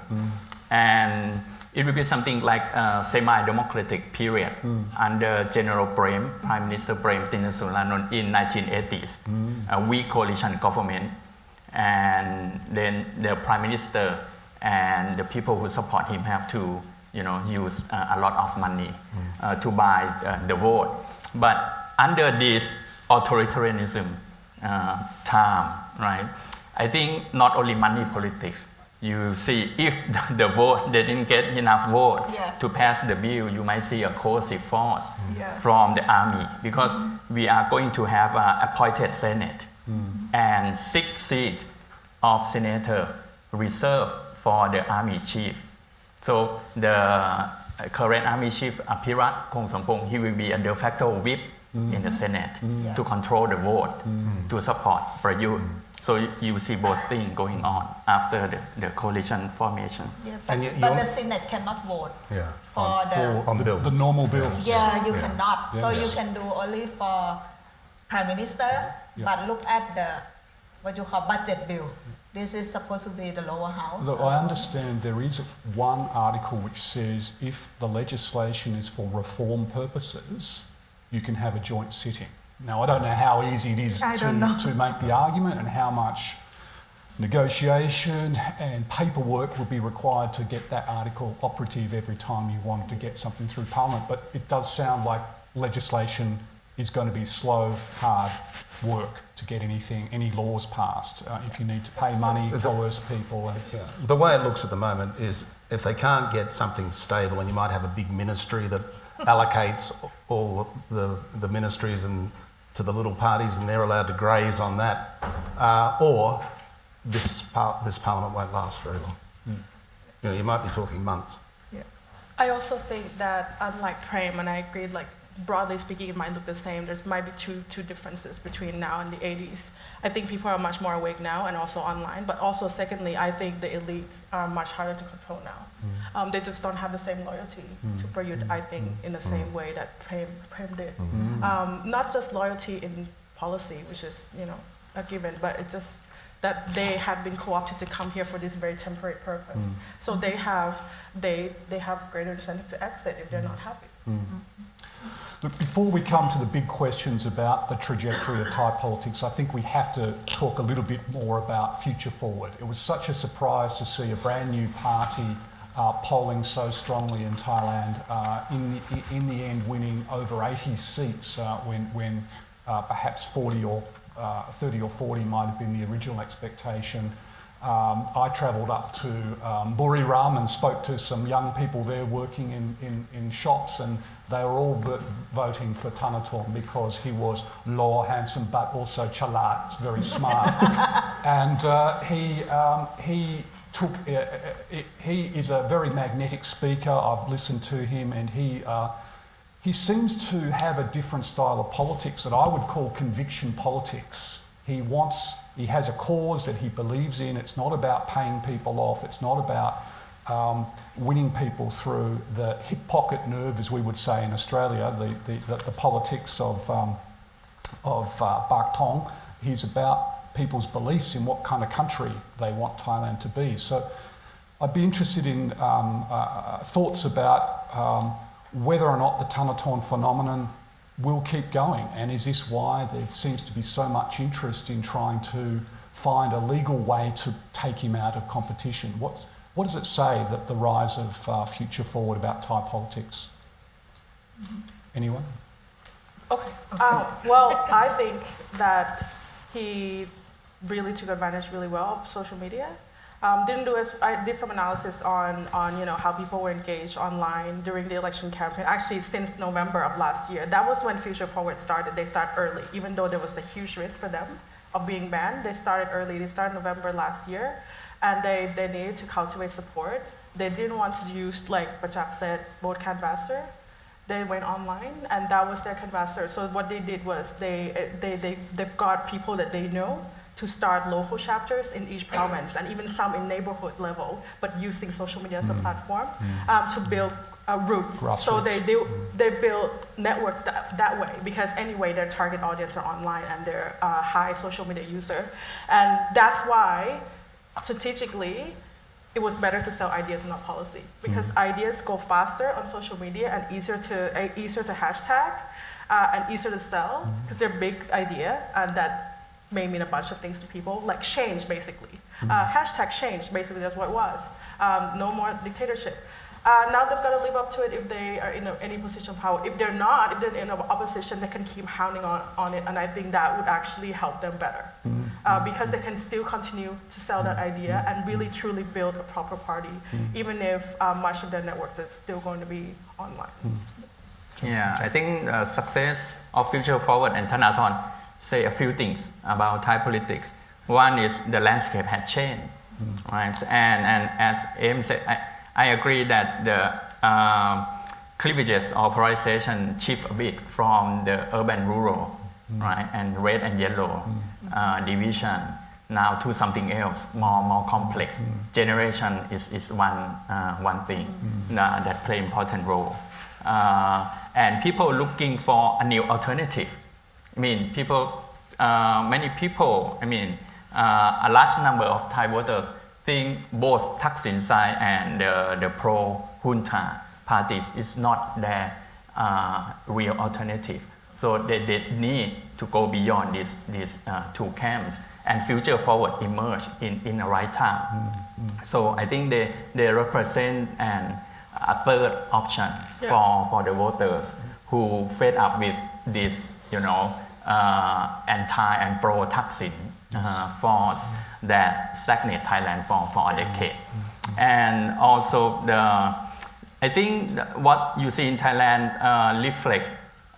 D: And it will be something like a semi-democratic period under General Prem, Prime Minister Prem Tinasulanont in 1980s. A weak coalition government, and then the Prime Minister and the people who support him have to, use a lot of money to buy the vote. But under this authoritarianism time, right? I think not only money politics. You see, if the vote, they didn't get enough vote to pass the bill, you might see a coercive force from the army, because we are going to have an appointed Senate and 6 seats of senator reserved for the army chief. So the current army chief, Apirat Kongsampong, he will be a de facto whip in the Senate to control the vote, to support Prayut. So you see both things going on after the coalition formation.
B: But the Senate cannot vote for
A: the normal bills.
B: Yeah, you cannot. So you can do only for Prime Minister, but look at the, what you call budget bill. This is supposed to be the lower house.
A: Look, I understand there is one article which says if the legislation is for reform purposes, you can have a joint sitting. Now, I don't know how easy it is to make the argument and how much negotiation and paperwork would be required to get that article operative every time you wanted to get something through Parliament, but it does sound like legislation is going to be slow, hard work to get any laws passed. If you need to pay money, coerce people.
C: The way it looks at the moment is if they can't get something stable, and you might have a big ministry that allocates all the ministries and to the little parties, and they're allowed to graze on that, or this parliament won't last very long. You know, you might be talking months.
E: Yeah. I also think that unlike Prem, and I agree, like broadly speaking, it might look the same. There's might be two differences between now and the 80s. I think people are much more awake now and also online. But also, secondly, I think the elites are much harder to control now. They just don't have the same loyalty to Prayut, I think, in the same way that Prem did. Not just loyalty in policy, which is, you know, a given, but it's just that they have been co-opted to come here for this very temporary purpose. So they have greater incentive to exit if they're not happy.
A: Look, before we come to the big questions about the trajectory of Thai politics, I think we have to talk a little bit more about Future Forward. It was such a surprise to see a brand new party polling so strongly in Thailand, in the end winning over 80 seats when perhaps 40 or 30 or 40 might have been the original expectation. I travelled up to Buriram and spoke to some young people there working in shops, and they were all voting for Thanathorn because he was law, handsome, but also chalat, very smart. And he is a very magnetic speaker. I've listened to him, and he seems to have a different style of politics that I would call conviction politics. He has a cause that he believes in. It's not about paying people off. It's not about winning people through the hip pocket nerve, as we would say in Australia, the politics of Bak Tong. He's about people's beliefs in what kind of country they want Thailand to be. So I'd be interested in thoughts about whether or not the Thanathorn phenomenon will keep going, and is this why there seems to be so much interest in trying to find a legal way to take him out of competition? What does it say that the rise of Future Forward about Thai politics? Anyone?
E: Okay. Well, I think that he really took advantage really well of social media. I did some analysis on you know how people were engaged online during the election campaign. Actually, since November of last year, that was when Future Forward started. They start early, even though there was a huge risk for them of being banned. They started early. They started November last year, and they needed to cultivate support. They didn't want to use, like Pachak said, vote canvasser. They went online, and that was their canvasser. So what they did was they've got people that they know to start local chapters in each province, and even some in neighborhood level, but using social media as a platform to build roots.
A: Grassroots.
E: So they build networks that way, because anyway their target audience are online and they're a high social media user. And that's why strategically it was better to sell ideas and not policy, because ideas go faster on social media and easier to hashtag and easier to sell, because they're big idea and that may mean a bunch of things to people, like change, basically. Hashtag change, basically, that's what it was. No more dictatorship. Now they've got to live up to it if they are in any position of power. If they're not, if they're in opposition, they can keep hounding on it, and I think that would actually help them better. Because they can still continue to sell that idea and really truly build a proper party, even if much of their networks is still going to be online.
D: Yeah, I think success of Future Forward and Thanathorn say a few things about Thai politics. One is the landscape had changed, right? And as Em said, I agree that the cleavages or polarization shift a bit from the urban-rural, right, and red and yellow division now to something else, more complex. Generation is one thing that play important role. And people looking for a new alternative. I mean, many people, a large number of Thai voters think both Thaksin side and the pro-junta parties is not their real alternative. So they need to go beyond these two camps, and Future Forward emerged in the right time. So I think they represent a third option for the voters who fed up with this anti and pro-Thaksin force that stagnate Thailand for a decade. And also I think what you see in Thailand reflect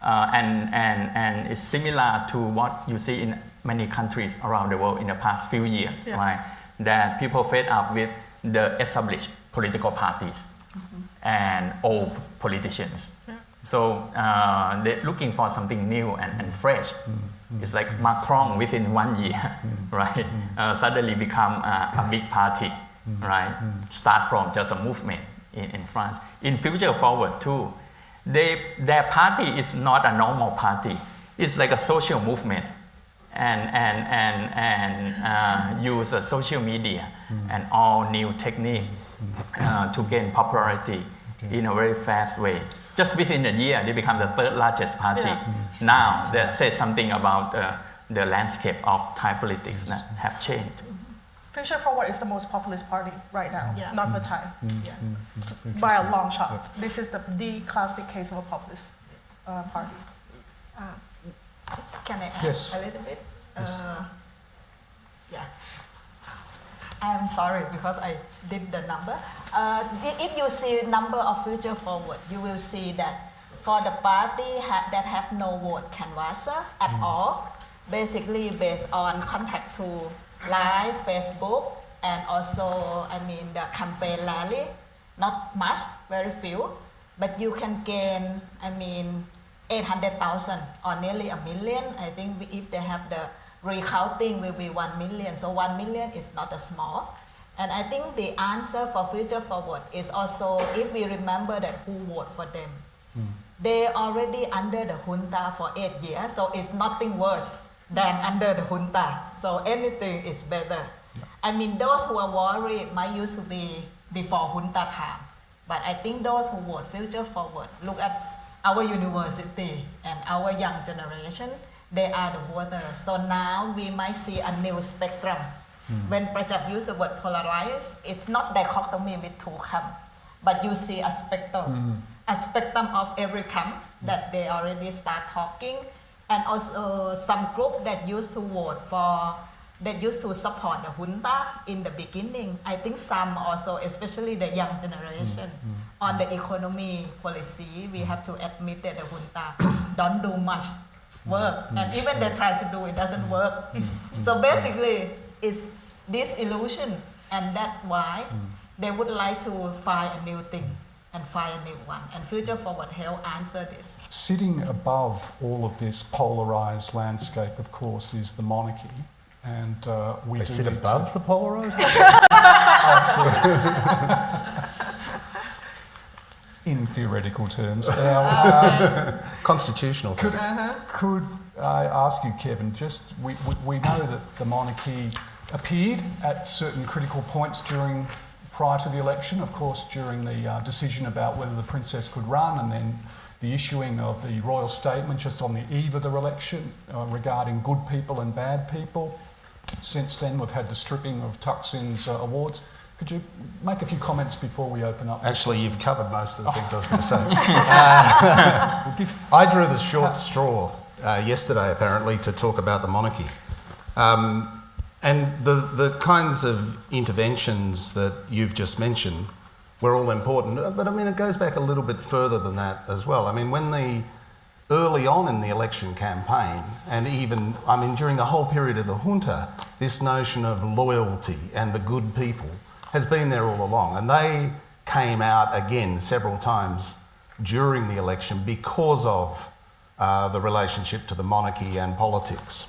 D: and is similar to what you see in many countries around the world in the past few years, right? That people fed up with the established political parties and old politicians. So they're looking for something new and fresh. It's like Macron within 1 year, right? Suddenly become a big party, right? Start from just a movement in France. In Future Forward too, their party is not a normal party. It's like a social movement, and use social media and all new technique to gain popularity in a very fast way. Just within a year, they become the third largest party. Now, that says something about the landscape of Thai politics that have changed.
E: Future Forward is the most populist party right now, not the Thai. By a long shot. This is the classic case of a populist party.
B: Can I add
A: Yes.
B: a little bit? I'm sorry because I did the number. If you see number of Future Forward, you will see that for the party that have no vote canvasser at all, basically based on contact to Live, Facebook, and also, the campaign rally, not much, very few, but you can gain, 800,000 or nearly 1 million. I think if they have the recounting will be 1 million. So 1 million is not a small. And I think the answer for Future Forward is also, if we remember that who vote for them, they already under the junta for 8 years, so it's nothing worse than under the junta. So anything is better. Those who are worried might used to be before junta time. But I think those who vote Future Forward, look at our university and our young generation, they are the voters. So now we might see a new spectrum. When Prajap used the word polarized, it's not dichotomy with two camps, but you see a spectrum of every camp that they already start talking, and also some group that used to support the junta in the beginning. I think some also, especially the young generation, on the economy policy, we have to admit that the junta don't do much work, and even they try to do it doesn't work. So basically, it's this illusion, and that's why they would like to find a new thing and find a new one. And Future Forward help answer this.
A: Sitting above all of this polarised landscape, of course, is the monarchy. And we
C: They
A: do
C: sit
A: need
C: above the polarised?
A: in theoretical terms.
C: Constitutional.
A: Could I ask you, Kevin, just we know that the monarchy appeared at certain critical points prior to the election, of course, during the decision about whether the princess could run, and then the issuing of the royal statement just on the eve of the election regarding good people and bad people. Since then, we've had the stripping of Thaksin's awards. Could you make a few comments before we open up?
C: Actually, you've covered most of the things I was going to say. I drew the short straw yesterday, apparently, to talk about the monarchy. And the kinds of interventions that you've just mentioned were all important. But it goes back a little bit further than that as well. When early on in the election campaign, and even, during the whole period of the junta, this notion of loyalty and the good people has been there all along. And they came out again several times during the election because of the relationship to the monarchy and politics.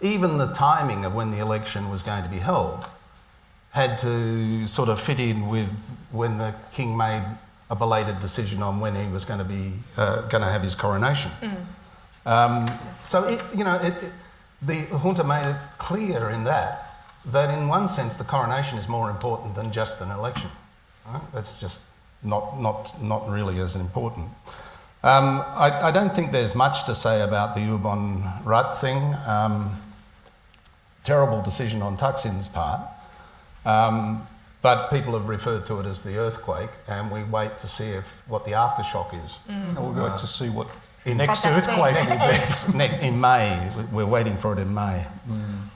C: Even the timing of when the election was going to be held had to sort of fit in with when the king made a belated decision on when he was going to be going to have his coronation. The junta made it clear in that in one sense the coronation is more important than just an election. Right? That's just not really as important. I don't think there's much to say about the Ubon Rat thing. Terrible decision on Thaksin's part. But people have referred to it as the earthquake, and we wait to see what the aftershock is.
A: And we'll wait to see what Next
B: But that's
A: earthquake.
C: in May. We're waiting for it in May.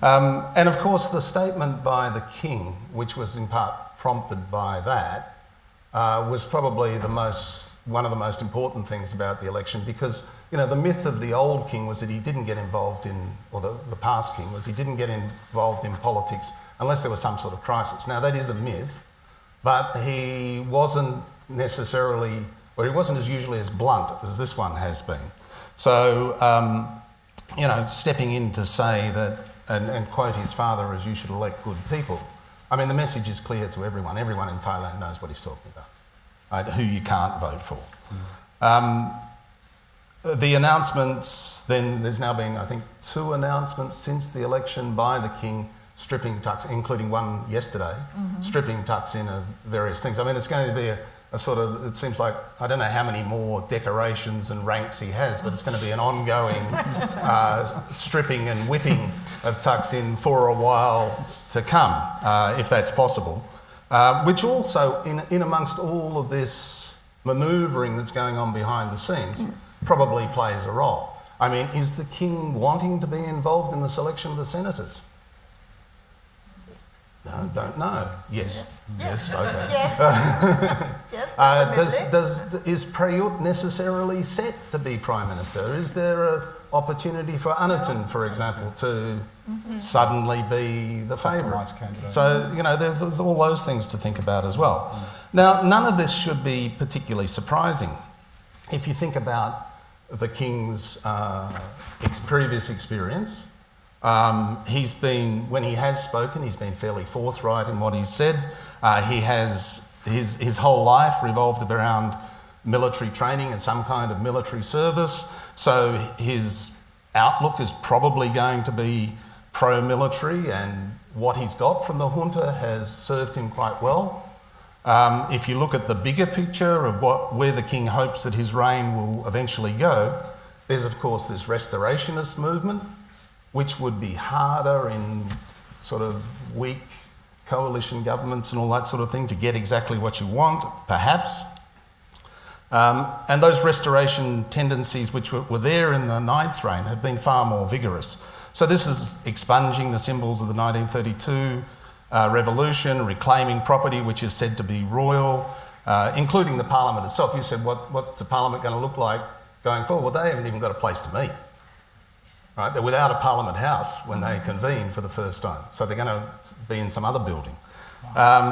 C: And of course, the statement by the king, which was in part prompted by that, was probably one of the most important things about the election, because the myth of the old king was that he didn't get involved in, or the past king was he didn't get involved in politics unless there was some sort of crisis. Now that is a myth, but he wasn't necessarily, or he wasn't as usually as blunt as this one has been. So, stepping in to say that, and quote his father as, "You should elect good people." I mean, the message is clear to everyone. Everyone in Thailand knows what he's talking about, right? Who you can't vote for. The announcements, then there's now been, I think, 2 announcements since the election by the king stripping Thaksin, including one yesterday, stripping Thaksin of various things. I mean, it's going to be a sort of, it seems like, I don't know how many more decorations and ranks he has, but it's going to be an ongoing stripping and whipping of Thaksin for a while to come, if that's possible. Which also, in amongst all of this manoeuvring that's going on behind the scenes, probably plays a role. I mean, is the king wanting to be involved in the selection of the senators? No, don't know. Yes. Yes. Okay.
B: Yes,
C: is Prayut necessarily set to be Prime Minister? Is there an opportunity for Anatun, for example, to suddenly be the favourite? So, there's all those things to think about as well. Now, none of this should be particularly surprising. If you think about the King's previous experience, he's been, when he has spoken, he's been fairly forthright in what he's said. He has, his whole life revolved around military training and some kind of military service. So his outlook is probably going to be pro-military, and what he's got from the junta has served him quite well. If you look at the bigger picture of where the king hopes that his reign will eventually go, there's of course this restorationist movement, which would be harder in sort of weak coalition governments and all that sort of thing to get exactly what you want, perhaps. And those restoration tendencies which were there in the 9th reign have been far more vigorous. So this is expunging the symbols of the 1932 revolution, reclaiming property which is said to be royal, including the parliament itself. You said, what's the parliament going to look like going forward? Well, they haven't even got a place to meet. Right? They're without a parliament house when they convene for the first time. So they're going to be in some other building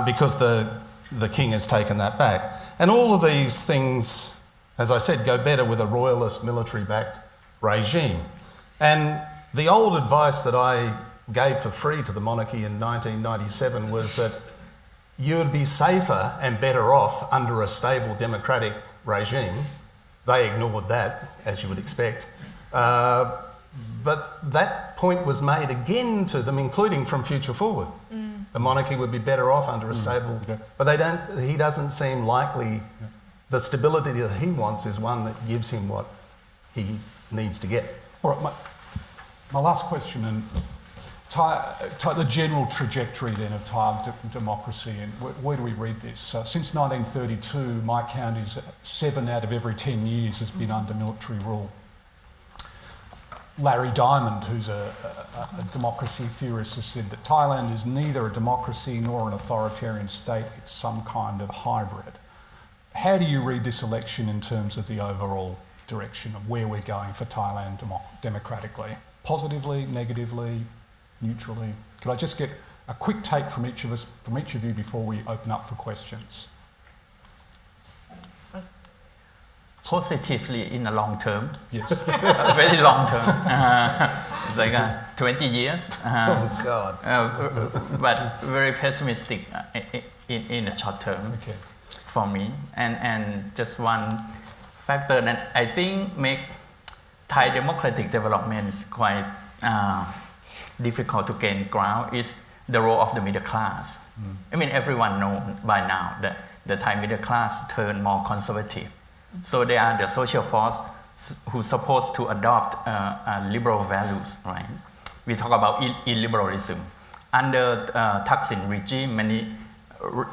C: because the king has taken that back. And all of these things, as I said, go better with a royalist military-backed regime. And the old advice that I gave for free to the monarchy in 1997 was that you would be safer and better off under a stable democratic regime. They ignored that, as you would expect. But that point was made again to them, including from Future Forward. The monarchy would be better off under a stable...
A: Okay.
C: But he doesn't seem likely... The stability that he wants is one that gives him what he needs to get.
A: All right, my last question, and the general trajectory then of Thai democracy, and where do we read this? Since 1932, my count is 7 out of every 10 years has been under military rule. Larry Diamond, who's a democracy theorist, has said that Thailand is neither a democracy nor an authoritarian state, it's some kind of hybrid. How do you read this election in terms of the overall direction of where we're going for Thailand democratically? Positively, negatively, neutrally? Could I just get a quick take from each of you before we open up for questions?
D: Positively in the long term.
A: Yes.
D: Very long term. It's like 20 years.
C: Oh, God.
D: But very pessimistic in the short term for me. And just one factor that I think make Thai democratic development is quite difficult to gain ground is the role of the middle class. I mean, everyone knows by now that the Thai middle class turned more conservative. So they are the social force who's supposed to adopt liberal values, right? We talk about illiberalism. Under Thaksin regime, many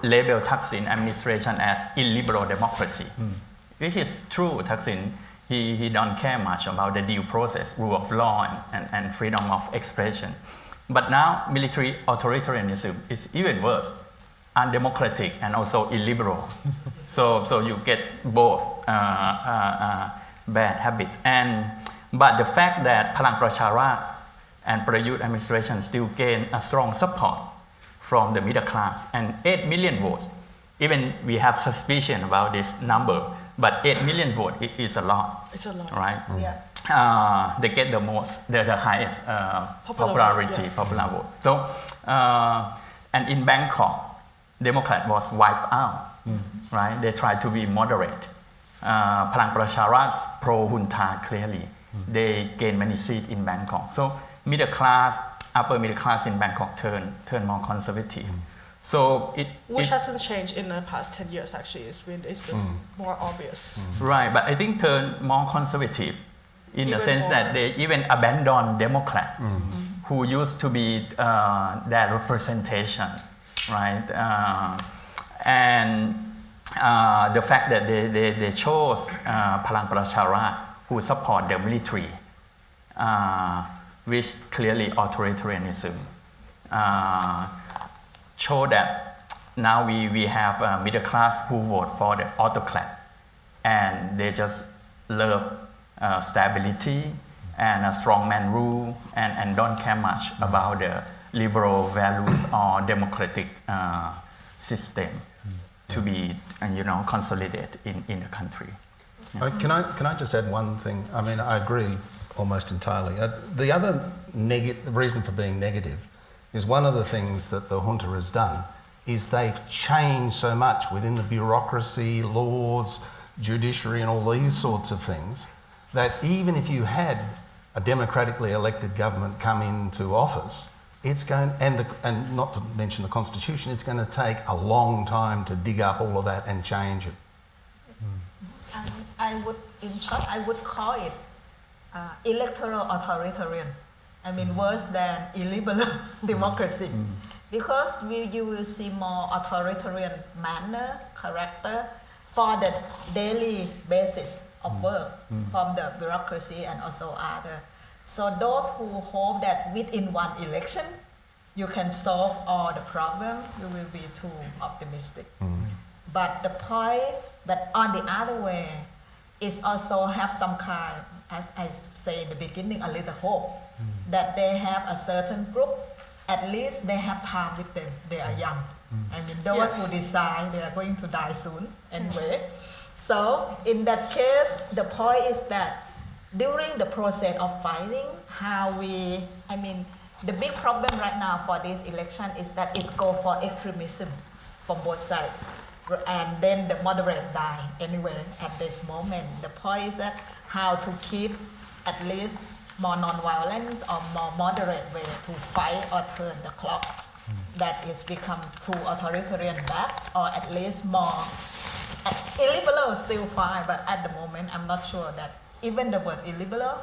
D: label Thaksin administration as illiberal democracy, which is true. Thaksin he don't care much about the due process, rule of law, and freedom of expression. But now military authoritarianism is even worse, undemocratic and also illiberal. So you get both bad habits. But the fact that Palang Pracharat and Prayut administration still gain a strong support from the middle class and 8 million votes. Even we have suspicion about this number, but 8 million votes is a lot.
E: It's a lot.
D: Right?
B: Yeah.
D: They get the highest popular vote. So, and in Bangkok, Democrat was wiped out, right? They tried to be moderate. Palang Pracharat's pro-junta clearly. They gained many seats in Bangkok. So middle class, upper middle class in Bangkok turn more conservative. So
E: which hasn't changed in the past 10 years actually. It's just more obvious.
D: Right, but I think turn more conservative in the sense that they even abandon Democrat who used to be their representation, right? And the fact that they chose Palang Pracharat who support the military, which clearly authoritarianism, show that now we have a middle class who vote for the autocrat, and they just love stability and a strongman rule and don't care much about the liberal values or democratic system to be consolidated in the country.
C: Can I just add one thing? I mean, I agree almost entirely. The other reason for being negative is one of the things that the junta has done is they've changed so much within the bureaucracy, laws, judiciary and all these sorts of things that even if you had a democratically elected government come into office, it's going, and not to mention the constitution, it's going to take a long time to dig up all of that and change it.
B: In short, I would call it electoral authoritarian. I mean, worse than illiberal democracy. Because you will see more authoritarian manner, character for the daily basis of work from the bureaucracy and also other. So those who hope that within one election you can solve all the problem, you will be too optimistic. But the point, but on the other way, is also have some kind, as I say in the beginning, a little hope that they have a certain group, at least they have time with them, they are young. I mean, those who decide they are going to die soon anyway. So in that case, the point is that during the process of fighting, the big problem right now for this election is that it's go for extremism from both sides. And then the moderate die anyway at this moment. The point is that how to keep at least more non-violence or more moderate way to fight or turn the clock that is become too authoritarian back, or at least more illiberal still fine, but at the moment I'm not sure that even the word illiberal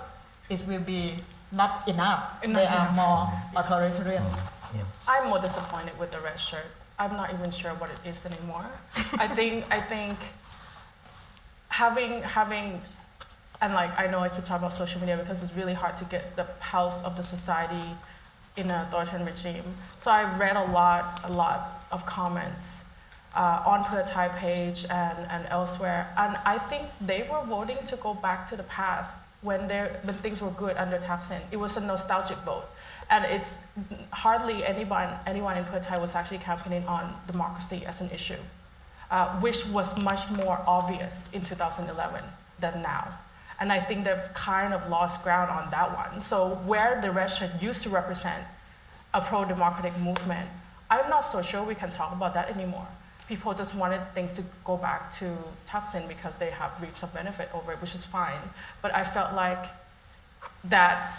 B: will be not enough. They are more authoritarian.
E: I'm more disappointed with the red shirt. I'm not even sure what it is anymore. I think having and like I know I keep talking about social media because it's really hard to get the pulse of the society in an authoritarian regime. So I've read a lot of comments on Pheu Thai page and elsewhere, and I think they were voting to go back to the past when things were good under Thaksin. It was a nostalgic vote. And it's hardly anyone in Pheu Thai was actually campaigning on democracy as an issue, which was much more obvious in 2011 than now. And I think they've kind of lost ground on that one. So where the red shirt used to represent a pro-democratic movement, I'm not so sure we can talk about that anymore. People just wanted things to go back to Thaksin because they have reaped some benefit over it, which is fine. But I felt like that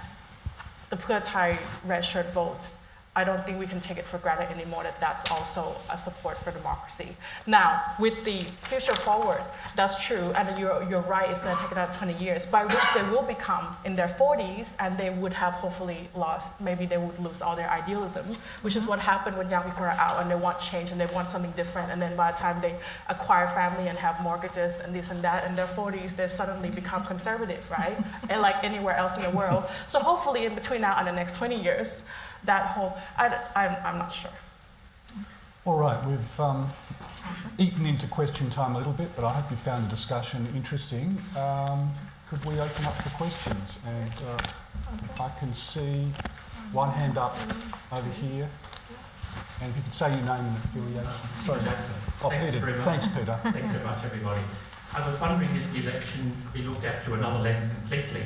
E: the Pheu Thai red shirt votes I don't think we can take it for granted anymore that that's also a support for democracy. Now, with the future forward, that's true, and you're right, it's going to take another 20 years, by which they will become in their 40s, and they would have hopefully lost, maybe they would lose all their idealism, which is what happened when young people are out and they want change and they want something different, and then by the time they acquire family and have mortgages and this and that, in their 40s, they suddenly become conservative, right? And like anywhere else in the world. So hopefully in between now and the next 20 years, that whole, I'm not sure.
A: All right, we've eaten into question time a little bit, but I hope you found the discussion interesting. Could we open up for questions? And I can see one hand up over here. And if you could say your name and affiliation. Sorry,
F: Jackson.
A: Oh,
F: Thanks
A: Peter.
F: very much.
A: Thanks, Peter.
F: Thanks so much, everybody. I was wondering if the election could be looked at through another lens completely.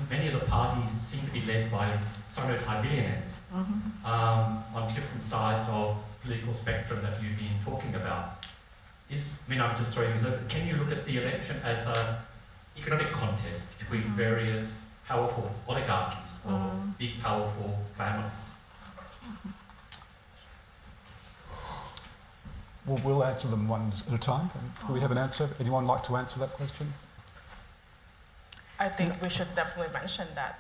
F: Many of the parties seem to be led by Thai billionaires on different sides of the political spectrum that you've been talking about. I'm just throwing this open. Can you look at the election as an economic contest between various powerful oligarchies or big powerful families?
A: Well, we'll answer them one at a time. Do we have an answer? Anyone like to answer that question?
E: I think we should definitely mention that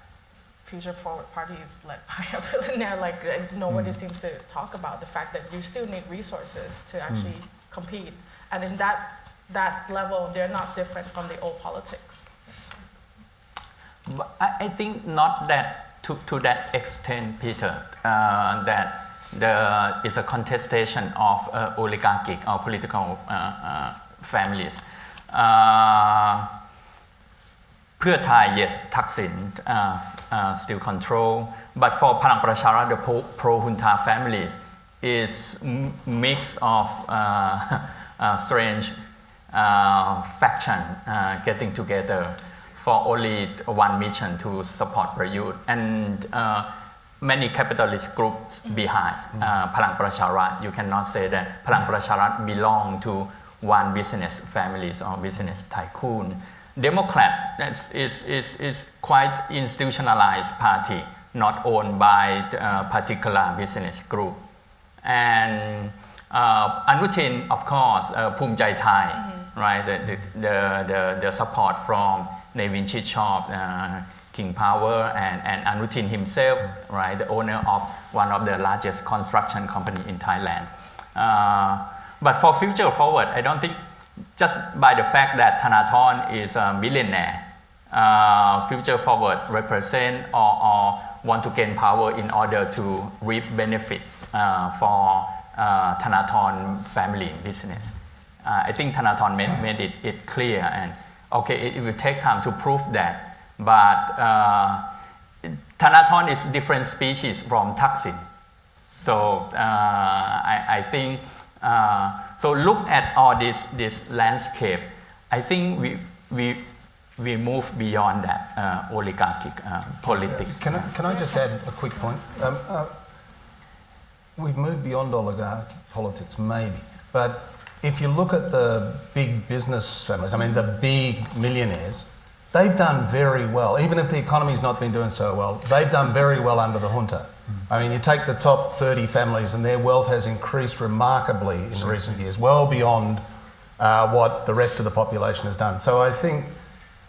E: Future Forward Party is led by a billionaire. Like nobody seems to talk about the fact that you still need resources to actually compete, and in that level, they're not different from the old politics.
D: But I think not that to that extent, Peter, that there is a contestation of oligarchic or political families. Pheu Thai, yes, Thaksin still control, but for Palang Pracharat, the pro-junta families is mix of strange faction getting together for only one mission to support Prayut, and many capitalist groups behind Palang Pracharat. You cannot say that Palang Pracharat belong to one business families or business tycoon. Democrat is quite institutionalized party, not owned by a particular business group. And Anutin, of course, Phum Jai Thai, right? The support from Nevin Chichop, King Power, and Anutin himself, right? The owner of one of the largest construction company in Thailand. But for Future Forward, I don't think just by the fact that Thanathorn is a billionaire, Future Forward represent or want to gain power in order to reap benefit for Thanathorn family business. I think Thanathorn made it clear, and okay, it will take time to prove that, but Thanathorn is different species from Thaksin. So I think so look at all this landscape. I think we move beyond that oligarchic politics.
C: Can I just add a quick point? We've moved beyond oligarchic politics, maybe, but if you look at the big business families, I mean the big millionaires, they've done very well. Even if the economy's not been doing so well, they've done very well under the junta. I mean, you take the top 30 families and their wealth has increased remarkably in recent years, well beyond what the rest of the population has done. So I think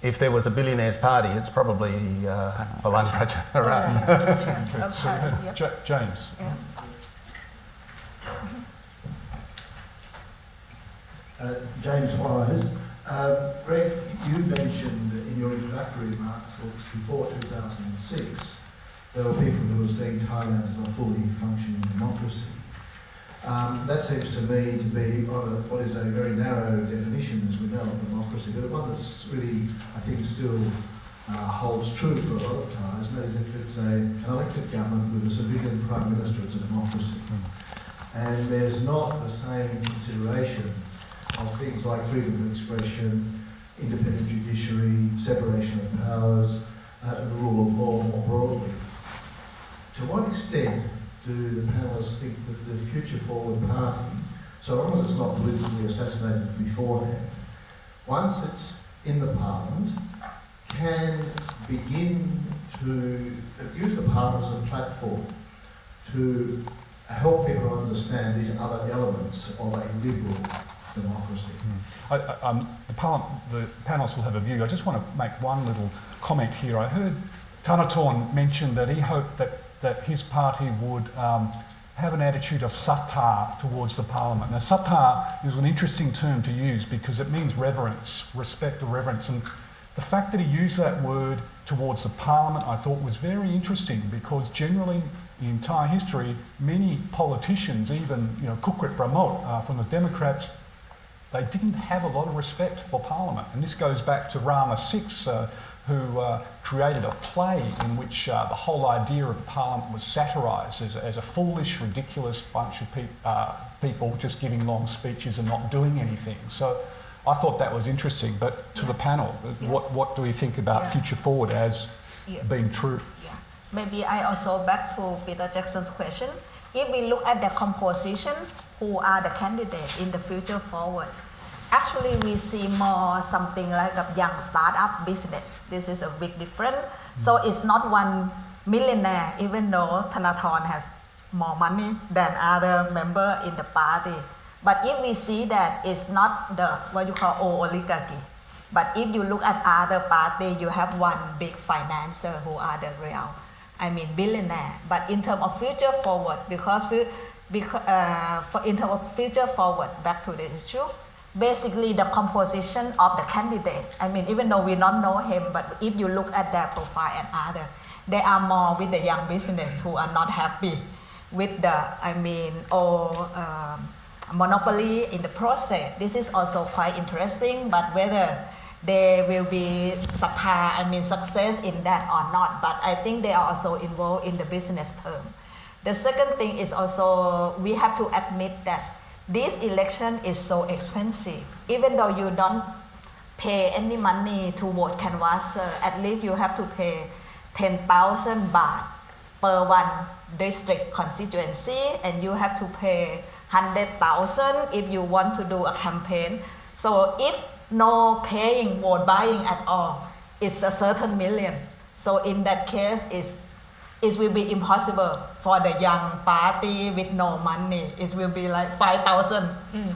C: if there was a billionaires party, it's probably Palang Pracharat.
A: James.
B: Yeah.
G: James Wise. Greg, you mentioned in your introductory remarks that before 2006, there were people who were seeing Thailand as a fully functioning democracy. That seems to me to be what is a very narrow definition, as we know, of democracy, but one that's really, I think, still holds true for a lot of Thais, and that is if it's an elected government with a civilian prime minister, it's a democracy. And there's not the same consideration of things like freedom of expression, independent judiciary, separation of powers, and the rule of law more broadly. To what extent do the panellists think that the Future Forward Party, so long as it's not politically assassinated beforehand, once it's in the parliament, can begin to to use the Parliament as a platform to help people understand these other elements of a liberal democracy.
A: The panelists will have a view. I just want to make one little comment here. I heard Thanatorn mention that he hoped that his party would have an attitude of sattva towards the Parliament. Now, sattva is an interesting term to use because it means reverence, respect or reverence. And the fact that he used that word towards the Parliament, I thought was very interesting because generally in entire history, many politicians, even Kukrit Pramod from the Democrats, they didn't have a lot of respect for Parliament. And this goes back to Rama VI, who created a play in which the whole idea of Parliament was satirised as a foolish, ridiculous bunch of people just giving long speeches and not doing anything. So I thought that was interesting. But to the panel, what do we think about Future Forward as being true?
B: Yeah. Maybe I also back to Peter Jackson's question. If we look at the composition, who are the candidates in the Future Forward? Actually, we see more something like a young startup business. This is a big difference. So it's not one millionaire, even though Thanatorn has more money than other member in the party. But if we see that it's not the what you call oligarchy, but if you look at other party, you have one big financier who are the real, billionaire. But in terms of Future Forward, in terms of Future Forward, back to the issue, basically the composition of the candidate, even though we don't know him, but if you look at their profile and other, they are more with the young business who are not happy with the, monopoly in the process. This is also quite interesting, but whether they will be success in that or not, but I think they are also involved in the business term. The second thing is also, we have to admit that this election is so expensive. Even though you don't pay any money to vote canvasser, at least you have to pay 10,000 baht per one district constituency, and you have to pay 100,000 if you want to do a campaign. So if no paying vote buying at all, it's a certain million. So in that case, it will be impossible for the young party with no money. It will be like 5,000,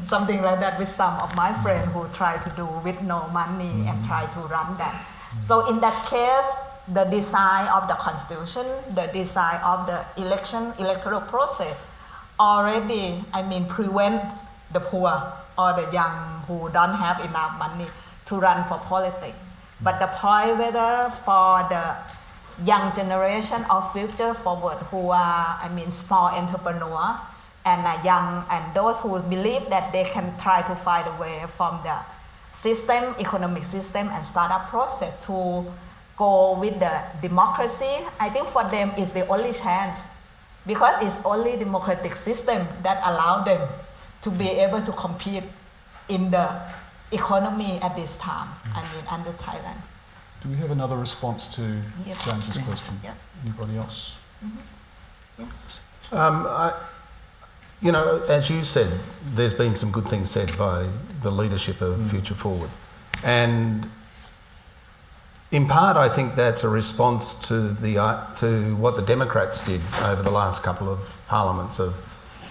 B: something like that, with some of my friends who try to do with no money and try to run that. So in that case, the design of the constitution, the design of the electoral process already, prevent the poor or the young who don't have enough money to run for politics. But the point whether for the young generation of Future Forward who are, small entrepreneur and young, and those who believe that they can try to find a way from the system, economic system and startup process to go with the democracy, I think for them is the only chance, because it's only democratic system that allow them to be able to compete in the economy at this time, under Thailand.
A: Do we have another response to James's question?
B: Yeah.
A: Anybody else?
C: As you said, there's been some good things said by the leadership of Future Forward. And in part, I think that's a response to what the Democrats did over the last couple of parliaments, of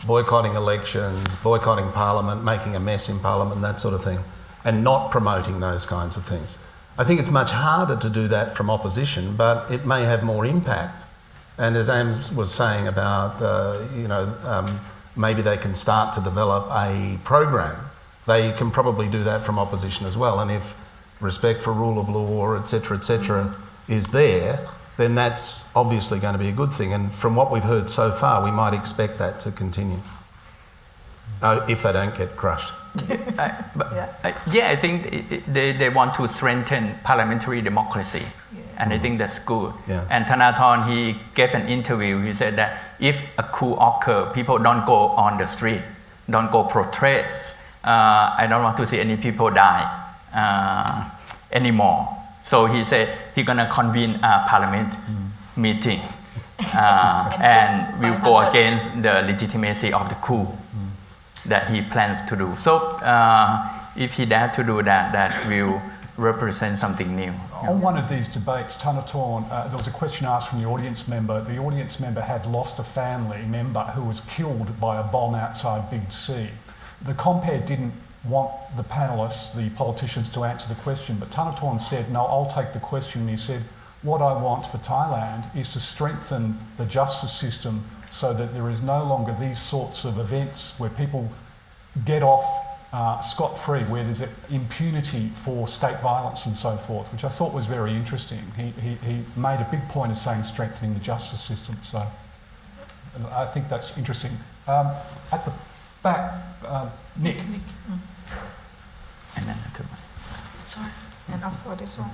C: boycotting elections, boycotting Parliament, making a mess in Parliament, that sort of thing, and not promoting those kinds of things. I think it's much harder to do that from opposition, but it may have more impact. And as Ams was saying about, maybe they can start to develop a program. They can probably do that from opposition as well. And if respect for rule of law, etc., is there, then that's obviously going to be a good thing. And from what we've heard so far, we might expect that to continue, if they don't get crushed.
D: I think they want to strengthen parliamentary democracy, and I think that's good.
C: Yeah.
D: And Thanatorn, he gave an interview. He said that if a coup occurs, people don't go on the street, don't go protest. I don't want to see any people die anymore. So he said he's gonna convene a parliament meeting, and will go against the legitimacy of the coup that he plans to do. So if he dares to do that, that will represent something new
A: On one of these debates, Thanatorn, there was a question asked from the audience member. The audience member had lost a family member who was killed by a bomb outside Big C. The compere didn't want the panellists, the politicians, to answer the question, but Thanatorn said, no, I'll take the question. And he said, what I want for Thailand is to strengthen the justice system so that there is no longer these sorts of events where people get off scot-free, where there's impunity for state violence and so forth, which I thought was very interesting. He made a big point of saying strengthening the justice system, so I think that's interesting. At the back, Nick.
D: And then the two.
B: Sorry. And also this one.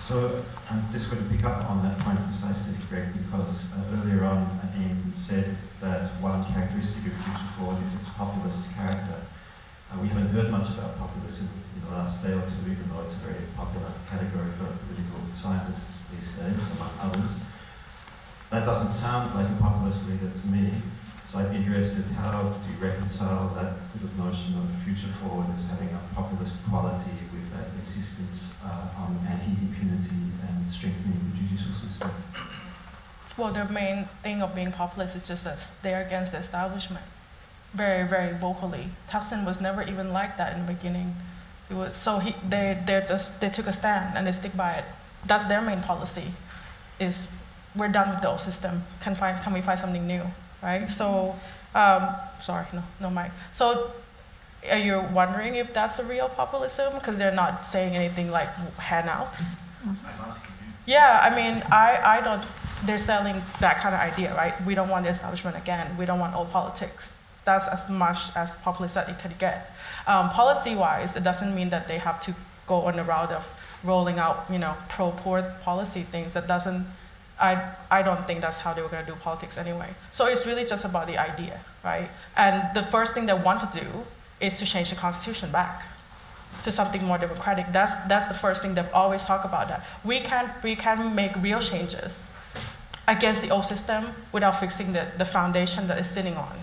H: So I'm just going to pick up on that point precisely, Greg, because earlier on Ian said that one characteristic of Future Forward is its populist character. We haven't heard much about populism in the last day or two, even though it's a very popular category for political scientists these days, among others. That doesn't sound like a populist leader to me. So I'd be interested, how do you reconcile that sort of notion of Future Forward as having a populist quality with that insistence on anti-impunity and strengthening the judicial system?
E: Well, the main thing of being populist is just that they're against the establishment, very, very vocally. Thaksin was never even like that in the beginning. It was, so they took a stand and they stick by it. That's their main policy, is we're done with the old system. Can we find something new, right? So, sorry, no mic. So, are you wondering if that's a real populism? Because they're not saying anything like handouts.
I: I'm asking you.
E: Yeah, I mean, I don't. They're selling that kind of idea, right? We don't want the establishment again. We don't want old politics. That's as much as populist that it could get. Policy-wise, it doesn't mean that they have to go on the route of rolling out, pro-poor policy things. That doesn't. I don't think that's how they were going to do politics anyway. So it's really just about the idea, right? And the first thing they want to do is to change the constitution back to something more democratic. That's the first thing they've always talked about. That we can make real changes against the old system without fixing the foundation that it's sitting on,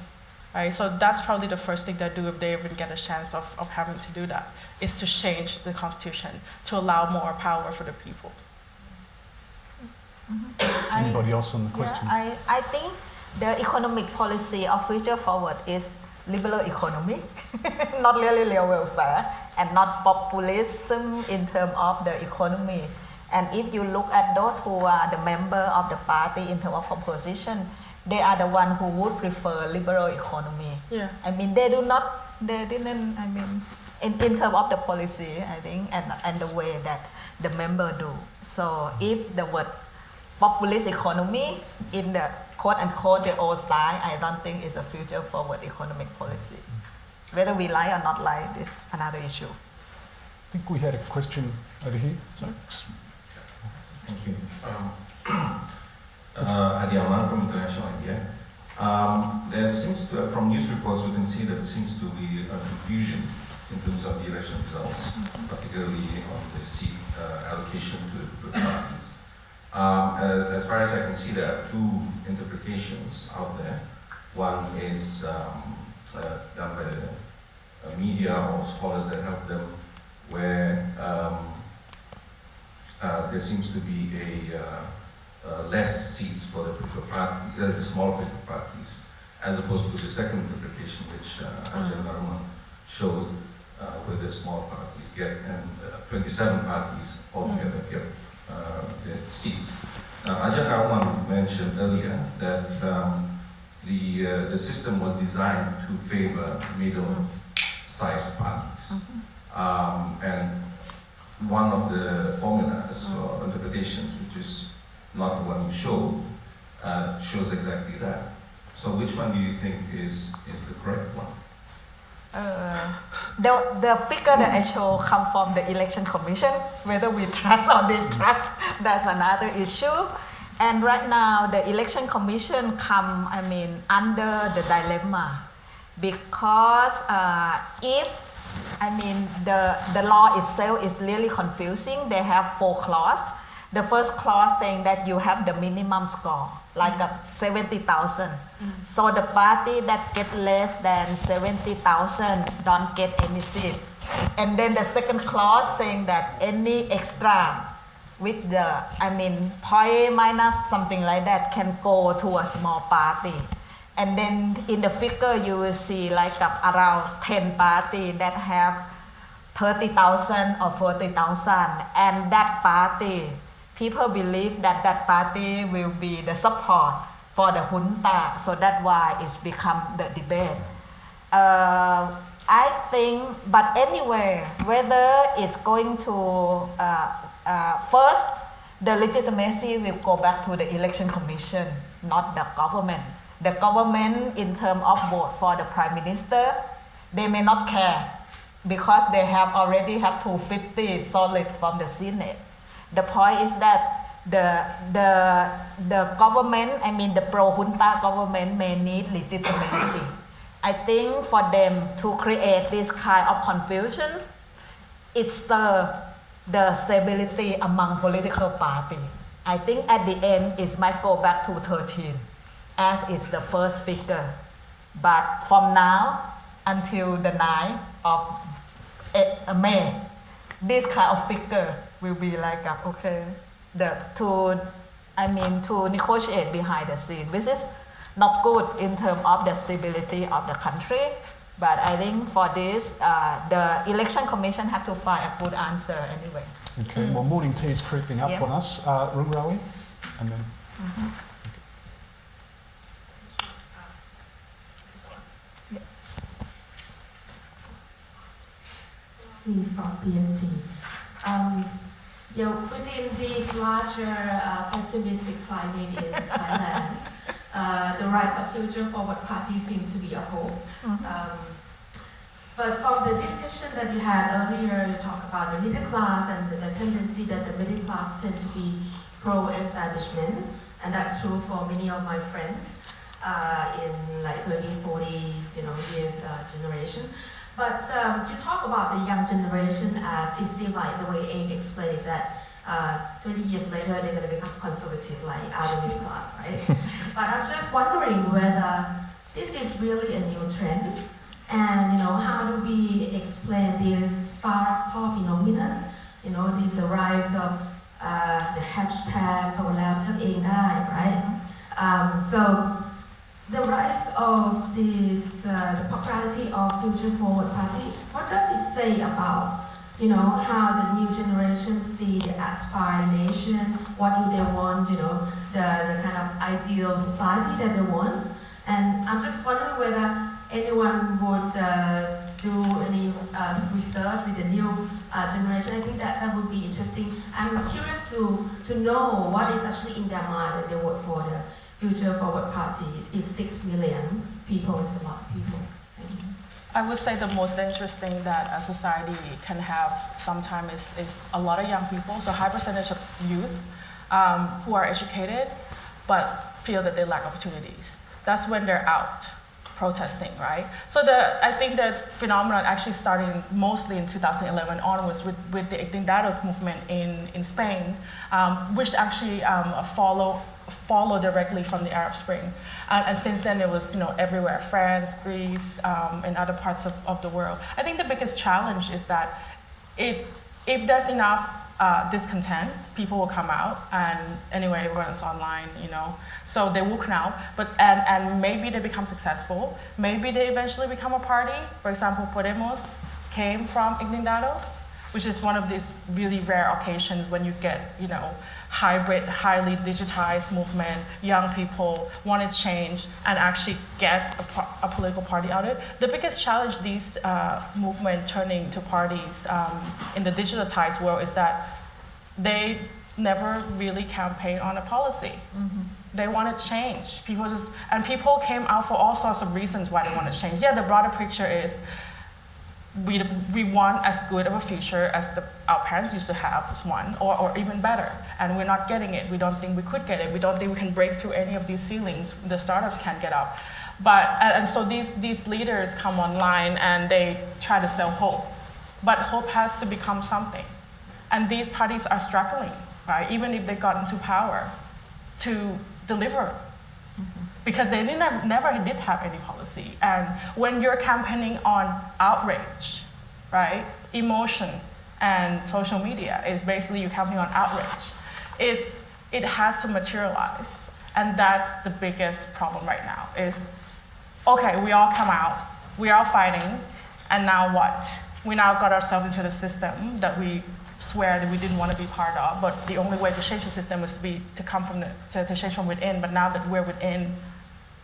E: right? So that's probably the first thing they do if they even get a chance of having to do that, is to change the constitution to allow more power for the people.
A: Anybody else on the question?
B: Yeah, I think the economic policy of Future Forward is liberal economy, not really real welfare, and not populism in terms of the economy. And if you look at those who are the member of the party in terms of composition, they are the one who would prefer liberal economy.
E: Yeah.
B: I mean, they didn't, I mean, in terms of the policy, I think, and the way that the member do. So if the word populist economy in the quote-unquote the old style, I don't think it's a future forward economic policy. Whether we like or not like is another issue.
A: I think we had a question over here. Sorry.
J: Thank you. Adi Aman from International Idea. There seems to, from news reports, we can see that there seems to be a confusion in terms of the election results, particularly on the seat allocation to the parties. As far as I can see, there are two interpretations out there. One is done by the media or scholars that help them, where there seems to be less seats for the small political parties, as opposed to the second interpretation, which Ajahn Naruma showed, where the small parties get, and 27 parties altogether get the seats. Ajahn Naruma mentioned earlier that the system was designed to favor middle-sized parties, and one of the formulas or interpretations, which is not the one you showed, shows exactly that. So which one do you think is the correct one?
B: The figure that I show come from the election commission. Whether we trust or distrust, that's another issue. And right now, the election commission come, under the dilemma, because if the law itself is really confusing. They have 4 clauses. The first clause saying that you have the minimum score, like 70,000. So the party that get less than 70,000 don't get any seat. And then the second clause saying that any extra with the, point minus something like that can go to a small party. And then in the figure you will see like around 10 parties that have 30,000 or 40,000, and that party, people believe that that party will be the support for the junta, so that's why it's become the debate. I think, but anyway, whether it's going to, first, the legitimacy will go back to the election commission, not the government. The government, in terms of vote for the prime minister, they may not care because they have already have 250 solid from the Senate. The point is that the government, the pro-junta government may need legitimacy. I think for them to create this kind of confusion, it's the stability among political parties. I think at the end it might go back to 13 as it's the first figure. But from now until the 9th of May, this kind of figure will be like, to negotiate behind the scene, which is not good in terms of the stability of the country. But I think for this, the election commission have to find a good answer anyway.
A: Okay, well, morning tea is creeping up on us. Rungrawi, and then...
I: From PST. Within this larger pessimistic climate in Thailand, the rise of Future Forward Party seems to be a hope. But from the discussion that you had earlier, you talked about the middle class and the tendency that the middle class tend to be pro-establishment, and that's true for many of my friends in like 30s, 40s, years generation. But you talk about the young generation as it seems like the way Abe explained is that 20 years later they're going to become conservative like our middle class, right? But I'm just wondering whether this is really a new trend, and how do we explain this far phenomenon? This the rise of the hashtag โตแล้วทำเองได้ right? So the rise of this, the popularity of Future Forward Party, what does it say about, how the new generation see the aspiring nation, what do they want, the kind of ideal society that they want? And I'm just wondering whether anyone would do any research with the new generation. I think that would be interesting. I'm curious to know what is actually in their mind when they vote for the Future Forward Party. Is 6 million people, is a lot of people.
E: I would say the most interesting that a society can have sometimes is a lot of young people, so high percentage of youth who are educated but feel that they lack opportunities. That's when they're out protesting, right? So I think this phenomenon actually starting mostly in 2011 onwards with the Ignidados movement in Spain, which actually follow directly from the Arab Spring. And since then it was everywhere, France, Greece, and other parts of the world. I think the biggest challenge is that if there's enough discontent, people will come out, and anyway, everyone's online, so they will come out, and maybe they become successful, maybe they eventually become a party. For example, Podemos came from Ignidados, which is one of these really rare occasions when you get, hybrid, highly digitized movement, young people want to change and actually get a political party out of it. The biggest challenge these movements turning to parties in the digitalized world is that they never really campaign on a policy. Mm-hmm. They want to change. People came out for all sorts of reasons why they want to change. Yeah, the broader picture is we want as good of a future as our parents used to have as one, or even better, and we're not getting it. We don't think we could get it. We don't think we can break through any of these ceilings the startups can't get up. And so these leaders come online and they try to sell hope, but hope has to become something, and these parties are struggling, right? Even if they got into power, to deliver. Because they never did have any policy. And when you're campaigning on outrage, right? Emotion and social media is basically you counting on outrage. It has to materialize, and that's the biggest problem right now. Is okay, we all come out, we are fighting, and now what? We now got ourselves into the system that we swear that we didn't want to be part of, but the only way to change the system was to come from to change from within. But now that we're within,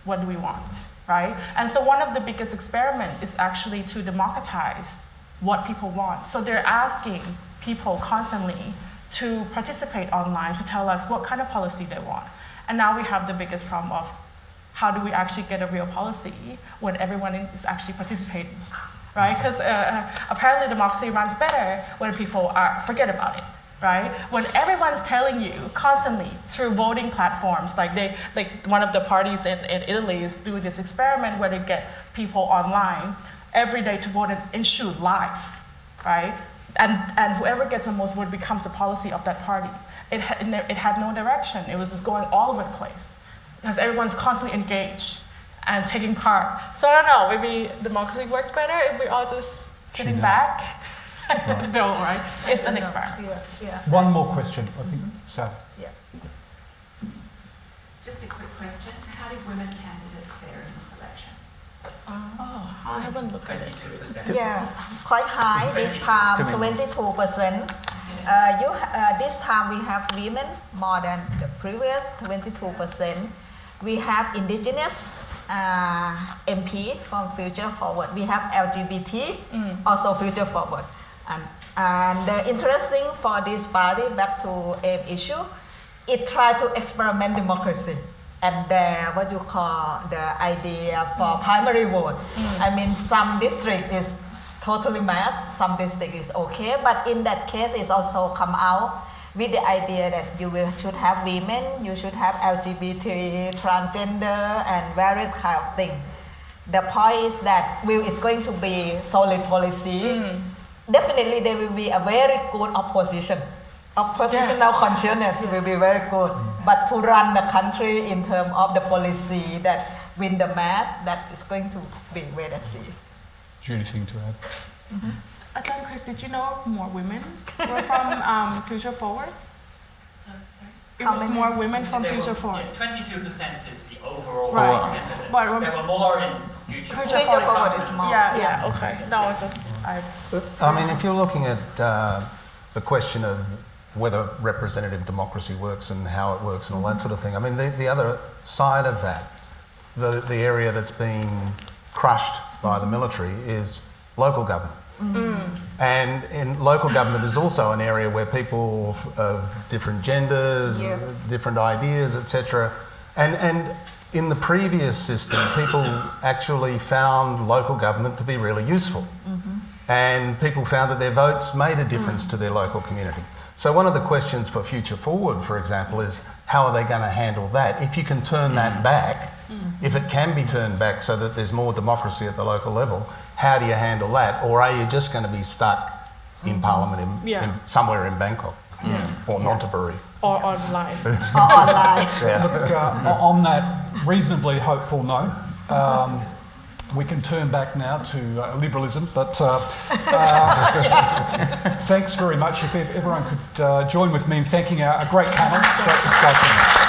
E: what do we want, right? And so one of the biggest experiments is actually to democratize what people want. So they're asking people constantly to participate online to tell us what kind of policy they want. And now we have the biggest problem of how do we actually get a real policy when everyone is actually participating, right? Because apparently democracy runs better when people forget about it, right? When everyone's telling you constantly through voting platforms, like one of the parties in Italy is doing this experiment where they get people online every day to vote and shoot live, right? And whoever gets the most vote becomes the policy of that party. It had no direction. It was just going all over the place because everyone's constantly engaged and taking part. So I don't know, maybe democracy works better if we're all just sitting back. No, right? It's an experiment.
B: Yeah.
A: One more question, I think. Sal.
B: Yeah.
K: Just a quick question. How did women candidates fare in this election?
E: I haven't looked at it.
B: Yeah, quite high this time, 22%. This time we have women more than the previous 22%. We have indigenous MP from Future Forward. We have LGBT, also Future Forward. And the interesting for this party, back to AIM issue, it tried to experiment democracy. And what you call the idea for primary vote. I mean, some district is totally mass, some district is okay, but in that case, it's also come out with the idea that should have women, you should have LGBT, transgender, and various kind of things. The point is that it's going to be solid policy. Definitely, there will be a very good opposition. Oppositional consciousness will be very good, but to run the country in terms of the policy that win the mass, that is going to be wait and see.
A: Do you anything to add?
E: I thought, Chris, did you know more women were from Future Forward? It was more women from Future Forward.
L: Yes, 22% is the overall candidate.
E: But
L: there were more in Future
B: Future Forward is more.
E: Yeah, okay. No,
C: I mean, if you're looking at the question of whether representative democracy works and how it works and all that sort of thing, I mean, the other side of that, the area that's been crushed by the military is local government. And in local government is also an area where people of different genders, different ideas, etc. And in the previous system, people actually found local government to be really useful. And people found that their votes made a difference to their local community. So one of the questions for Future Forward, for example, is how are they going to handle that? If you can turn that back, if it can be turned back so that there's more democracy at the local level, how do you handle that? Or are you just going to be stuck in Parliament somewhere in Bangkok or Nonthaburi?
E: Or online.
A: Look, on that reasonably hopeful note, we can turn back now to liberalism, but thanks very much. If everyone could join with me in thanking a great panel, great discussion.